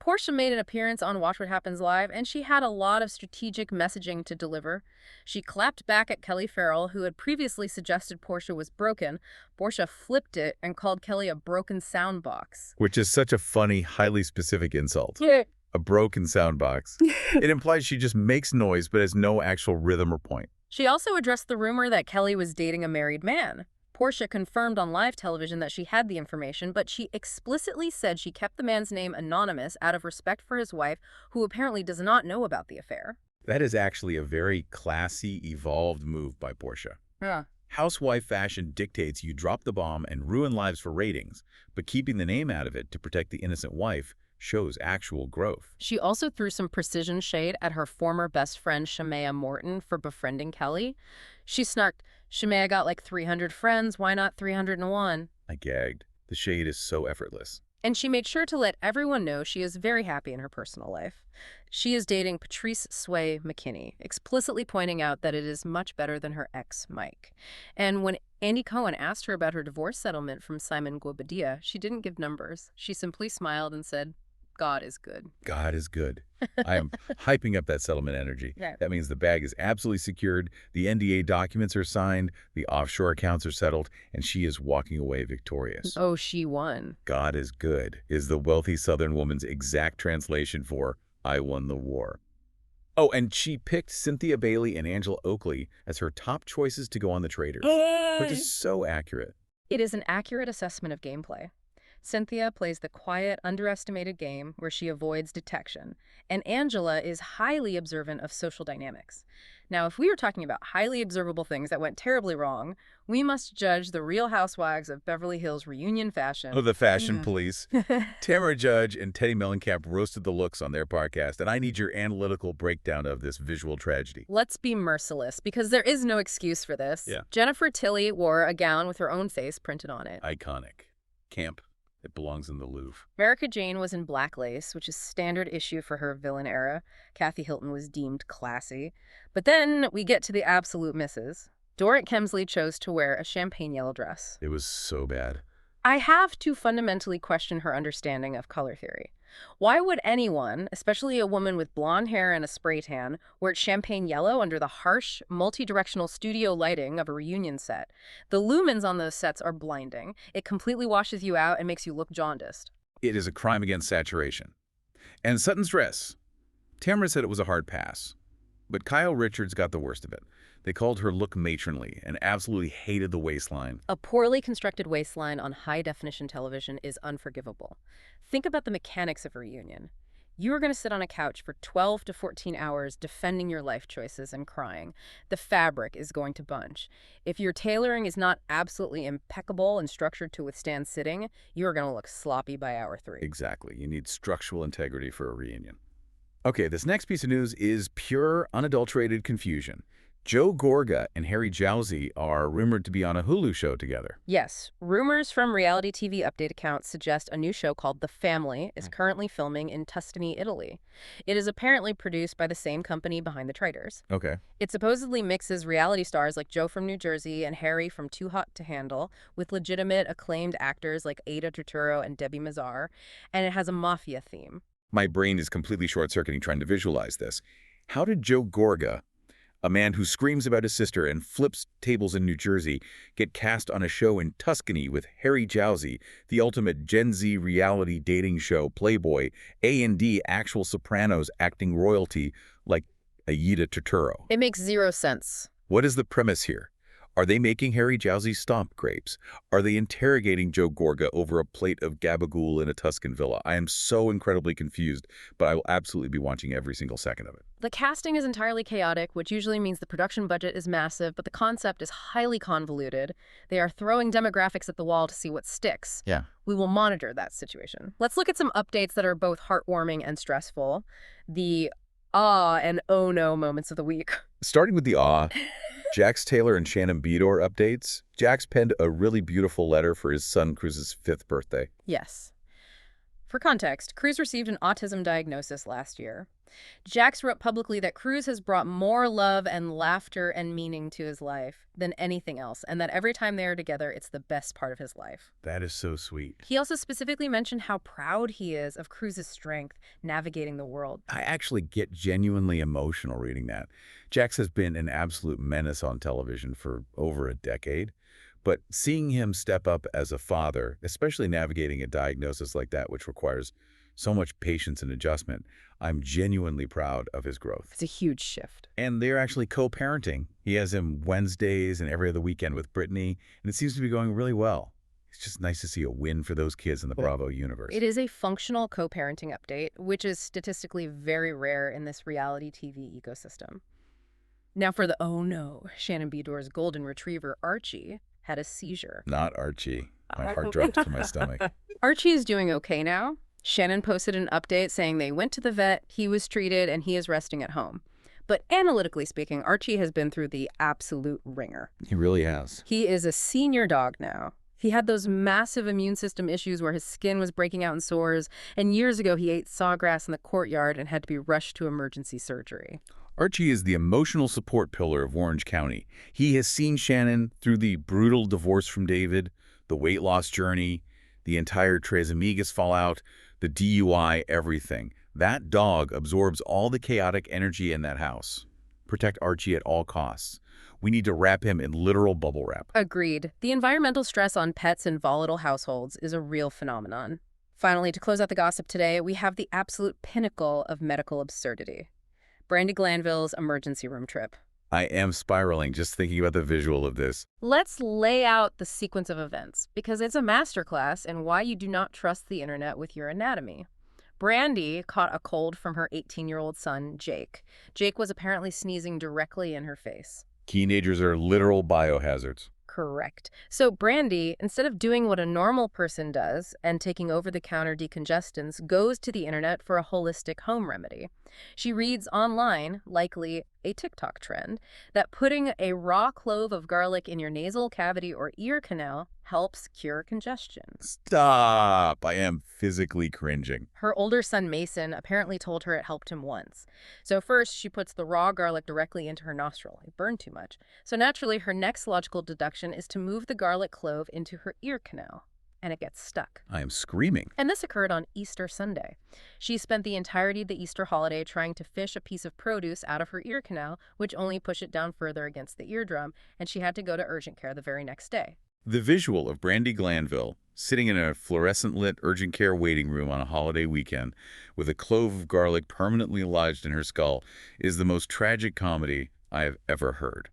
[SPEAKER 2] Porsha made an appearance on Watch What Happens Live, and she had a lot of strategic messaging to deliver. She clapped back at Kelly Farrell, who had previously suggested Porsha was broken. Porsha flipped it and called Kelly a broken sound box.
[SPEAKER 1] Which is such a funny, highly specific insult.
[SPEAKER 2] Yeah.
[SPEAKER 1] A broken sound box. It implies she just makes noise but has no actual rhythm or point.
[SPEAKER 2] She also addressed the rumor that Kelly was dating a married man. Porsha confirmed on live television that she had the information, but she explicitly said she kept the man's name anonymous out of respect for his wife, who apparently does not know about the affair.
[SPEAKER 1] That is actually a very classy, evolved move by Porsha.
[SPEAKER 2] Yeah.
[SPEAKER 1] Housewife fashion dictates you drop the bomb and ruin lives for ratings, but keeping the name out of it to protect the innocent wife shows actual growth.
[SPEAKER 2] She also threw some precision shade at her former best friend Shamea Morton for befriending Kelly. She snarked, "Shamea got like 300 friends, why not 301?
[SPEAKER 1] I gagged. The shade is so effortless.
[SPEAKER 2] And she made sure to let everyone know she is very happy in her personal life. She is dating Patrice Sway McKinney, explicitly pointing out that it is much better than her ex, Mike. And when Andy Cohen asked her about her divorce settlement from Simon Guobadia, she didn't give numbers. She simply smiled and said, "God is good."
[SPEAKER 1] God is good. I am hyping up that settlement energy.
[SPEAKER 2] Yeah.
[SPEAKER 1] That means the bag is absolutely secured, the NDA documents are signed, the offshore accounts are settled, and she is walking away victorious.
[SPEAKER 2] Oh, she won.
[SPEAKER 1] God is good is the wealthy Southern woman's exact translation for I won the war. Oh, and she picked Cynthia Bailey and Angela Oakley as her top choices to go on the Traitors, which is so accurate.
[SPEAKER 2] It is an accurate assessment of gameplay. Cynthia plays the quiet, underestimated game where she avoids detection, and Angela is highly observant of social dynamics. Now, if we were talking about highly observable things that went terribly wrong, we must judge the Real Housewives of Beverly Hills reunion fashion.
[SPEAKER 1] Oh, the fashion police. Tamara Judge and Teddy Mellencamp roasted the looks on their podcast, and I need your analytical breakdown of this visual tragedy.
[SPEAKER 2] Let's be merciless, because there is no excuse for this.
[SPEAKER 1] Yeah.
[SPEAKER 2] Jennifer Tilly wore a gown with her own face printed on it.
[SPEAKER 1] Iconic. Camp. It belongs in the Louvre.
[SPEAKER 2] Erica Jane was in black lace, which is standard issue for her villain era. Kathy Hilton was deemed classy. But then we get to the absolute misses. Dorrit Kemsley chose to wear a champagne yellow dress.
[SPEAKER 1] It was so bad.
[SPEAKER 2] I have to fundamentally question her understanding of color theory. Why would anyone, especially a woman with blonde hair and a spray tan, wear champagne yellow under the harsh, multi-directional studio lighting of a reunion set? The lumens on those sets are blinding. It completely washes you out and makes you look jaundiced.
[SPEAKER 1] It is a crime against saturation. And Sutton's dress. Tamara said it was a hard pass. But Kyle Richards got the worst of it. They called her look matronly and absolutely hated the waistline.
[SPEAKER 2] A poorly constructed waistline on high-definition television is unforgivable. Think about the mechanics of a reunion. You are going to sit on a couch for 12 to 14 hours defending your life choices and crying. The fabric is going to bunch. If your tailoring is not absolutely impeccable and structured to withstand sitting, you are going to look sloppy by hour 3.
[SPEAKER 1] Exactly. You need structural integrity for a reunion. Okay, this next piece of news is pure, unadulterated confusion. Joe Gorga and Harry Jowsey are rumored to be on a Hulu show together.
[SPEAKER 2] Yes, rumors from reality TV update accounts suggest a new show called The Family is currently filming in Tuscany, Italy. It is apparently produced by the same company behind The Traitors.
[SPEAKER 1] Okay.
[SPEAKER 2] It supposedly mixes reality stars like Joe from New Jersey and Harry from Too Hot to Handle with legitimate acclaimed actors like Ada Turturro and Debbie Mazar, and it has a mafia theme.
[SPEAKER 1] My brain is completely short-circuiting trying to visualize this. How did Joe Gorga, a man who screams about his sister and flips tables in New Jersey, get cast on a show in Tuscany with Harry Jowsey, the ultimate Gen Z reality dating show, Playboy, A&D actual Sopranos acting royalty like Aida Turturro?
[SPEAKER 2] It makes zero sense.
[SPEAKER 1] What is the premise here? Are they making Harry Jowsey stomp grapes? Are they interrogating Joe Gorga over a plate of gabagool in a Tuscan villa? I am so incredibly confused, but I will absolutely be watching every single second of it.
[SPEAKER 2] The casting is entirely chaotic, which usually means the production budget is massive, but the concept is highly convoluted. They are throwing demographics at the wall to see what sticks.
[SPEAKER 1] Yeah.
[SPEAKER 2] We will monitor that situation. Let's look at some updates that are both heartwarming and stressful. The and oh no moments of the week.
[SPEAKER 1] Starting with the Jax Taylor and Shannon Beador updates. Jax penned a really beautiful letter for his son Cruz's 5th birthday.
[SPEAKER 2] Yes. For context, Cruz received an autism diagnosis last year. Jax wrote publicly that Cruz has brought more love and laughter and meaning to his life than anything else, and that every time they are together, it's the best part of his life.
[SPEAKER 1] That is so sweet.
[SPEAKER 2] He also specifically mentioned how proud he is of Cruz's strength navigating the world.
[SPEAKER 1] I actually get genuinely emotional reading that. Jax has been an absolute menace on television for over a decade, but seeing him step up as a father, especially navigating a diagnosis like that, which requires so much patience and adjustment, I'm genuinely proud of his growth.
[SPEAKER 2] It's a huge shift.
[SPEAKER 1] And they're actually co-parenting. He has him Wednesdays and every other weekend with Brittany, and it seems to be going really well. It's just nice to see a win for those kids in the Bravo universe.
[SPEAKER 2] It is a functional co-parenting update, which is statistically very rare in this reality TV ecosystem. Now for the oh no, Shannon Beador's golden retriever, Archie, had a seizure.
[SPEAKER 1] Not Archie. My heart dropped to my stomach.
[SPEAKER 2] Archie is doing okay now. Shannon posted an update saying they went to the vet, he was treated, and he is resting at home. But analytically speaking, Archie has been through the absolute ringer.
[SPEAKER 1] He really has.
[SPEAKER 2] He is a senior dog now. He had those massive immune system issues where his skin was breaking out in sores, and years ago he ate sawgrass in the courtyard and had to be rushed to emergency surgery.
[SPEAKER 1] Archie is the emotional support pillar of Orange County. He has seen Shannon through the brutal divorce from David, the weight loss journey, the entire Tres Amigas fallout, the DUI, everything. That dog absorbs all the chaotic energy in that house. Protect Archie at all costs. We need to wrap him in literal bubble wrap.
[SPEAKER 2] Agreed. The environmental stress on pets in volatile households is a real phenomenon. Finally, to close out the gossip today, we have the absolute pinnacle of medical absurdity. Brandi Glanville's emergency room trip.
[SPEAKER 1] I am spiraling just thinking about the visual of this.
[SPEAKER 2] Let's lay out the sequence of events, because it's a masterclass in why you do not trust the internet with your anatomy. Brandi caught a cold from her 18-year-old son, Jake. Jake was apparently sneezing directly in her face.
[SPEAKER 1] Teenagers are literal biohazards.
[SPEAKER 2] Correct. So Brandi, instead of doing what a normal person does and taking over-the-counter decongestants, goes to the internet for a holistic home remedy. She reads online, likely a TikTok trend, that putting a raw clove of garlic in your nasal cavity or ear canal helps cure congestion.
[SPEAKER 1] Stop! I am physically cringing.
[SPEAKER 2] Her older son, Mason, apparently told her it helped him once. So first, she puts the raw garlic directly into her nostril. It burned too much. So naturally, her next logical deduction is to move the garlic clove into her ear canal. And it gets stuck.
[SPEAKER 1] I am screaming.
[SPEAKER 2] And this occurred on Easter Sunday. She spent the entirety of the Easter holiday trying to fish a piece of produce out of her ear canal, which only pushed it down further against the eardrum, and she had to go to urgent care the very next day.
[SPEAKER 1] The visual of Brandi Glanville sitting in a fluorescent-lit urgent care waiting room on a holiday weekend with a clove of garlic permanently lodged in her skull is the most tragic comedy I have ever heard.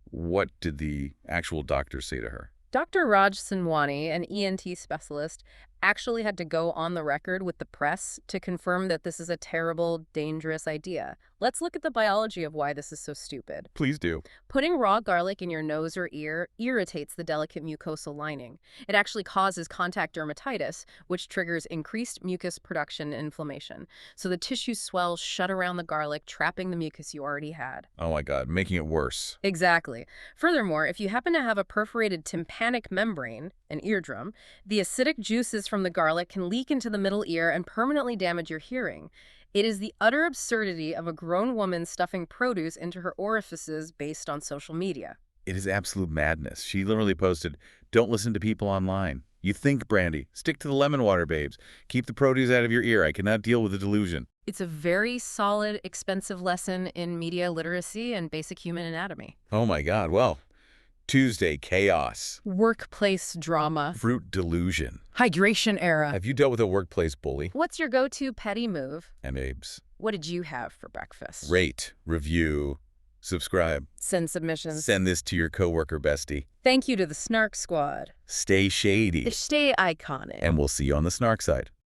[SPEAKER 1] What did the actual doctor say to her?
[SPEAKER 2] Dr. Raj Sanwani, an ENT specialist, actually had to go on the record with the press to confirm that this is a terrible, dangerous idea. Let's look at the biology of why this is so stupid.
[SPEAKER 1] Please do.
[SPEAKER 2] Putting raw garlic in your nose or ear irritates the delicate mucosal lining. It actually causes contact dermatitis, which triggers increased mucus production and inflammation. So the tissues swell shut around the garlic, trapping the mucus you already had.
[SPEAKER 1] Oh my God, making it worse.
[SPEAKER 2] Exactly. Furthermore, if you happen to have a perforated tympanic membrane, an eardrum, the acidic juices from the garlic can leak into the middle ear and permanently damage your hearing. It is the utter absurdity of a grown woman stuffing produce into her orifices based on social media.
[SPEAKER 1] It is absolute madness. She literally posted, "Don't listen to people online. You think, Brandi. Stick to the lemon water, babes. Keep the produce out of your ear. I cannot deal with the delusion."
[SPEAKER 2] It's a very solid, expensive lesson in media literacy and basic human anatomy.
[SPEAKER 1] Oh my God, well, Tuesday, chaos.
[SPEAKER 2] Workplace drama.
[SPEAKER 1] Fruit delusion.
[SPEAKER 2] Hydration era.
[SPEAKER 1] Have you dealt with a workplace bully?
[SPEAKER 2] What's your go-to petty move?
[SPEAKER 1] And babes,
[SPEAKER 2] What did you have for breakfast?
[SPEAKER 1] rate, review, subscribe.
[SPEAKER 2] Send submissions.
[SPEAKER 1] Send this to your coworker bestie.
[SPEAKER 2] Thank you to the Snark Squad.
[SPEAKER 1] Stay shady.
[SPEAKER 2] Stay iconic.
[SPEAKER 1] And we'll see you on the Snark side.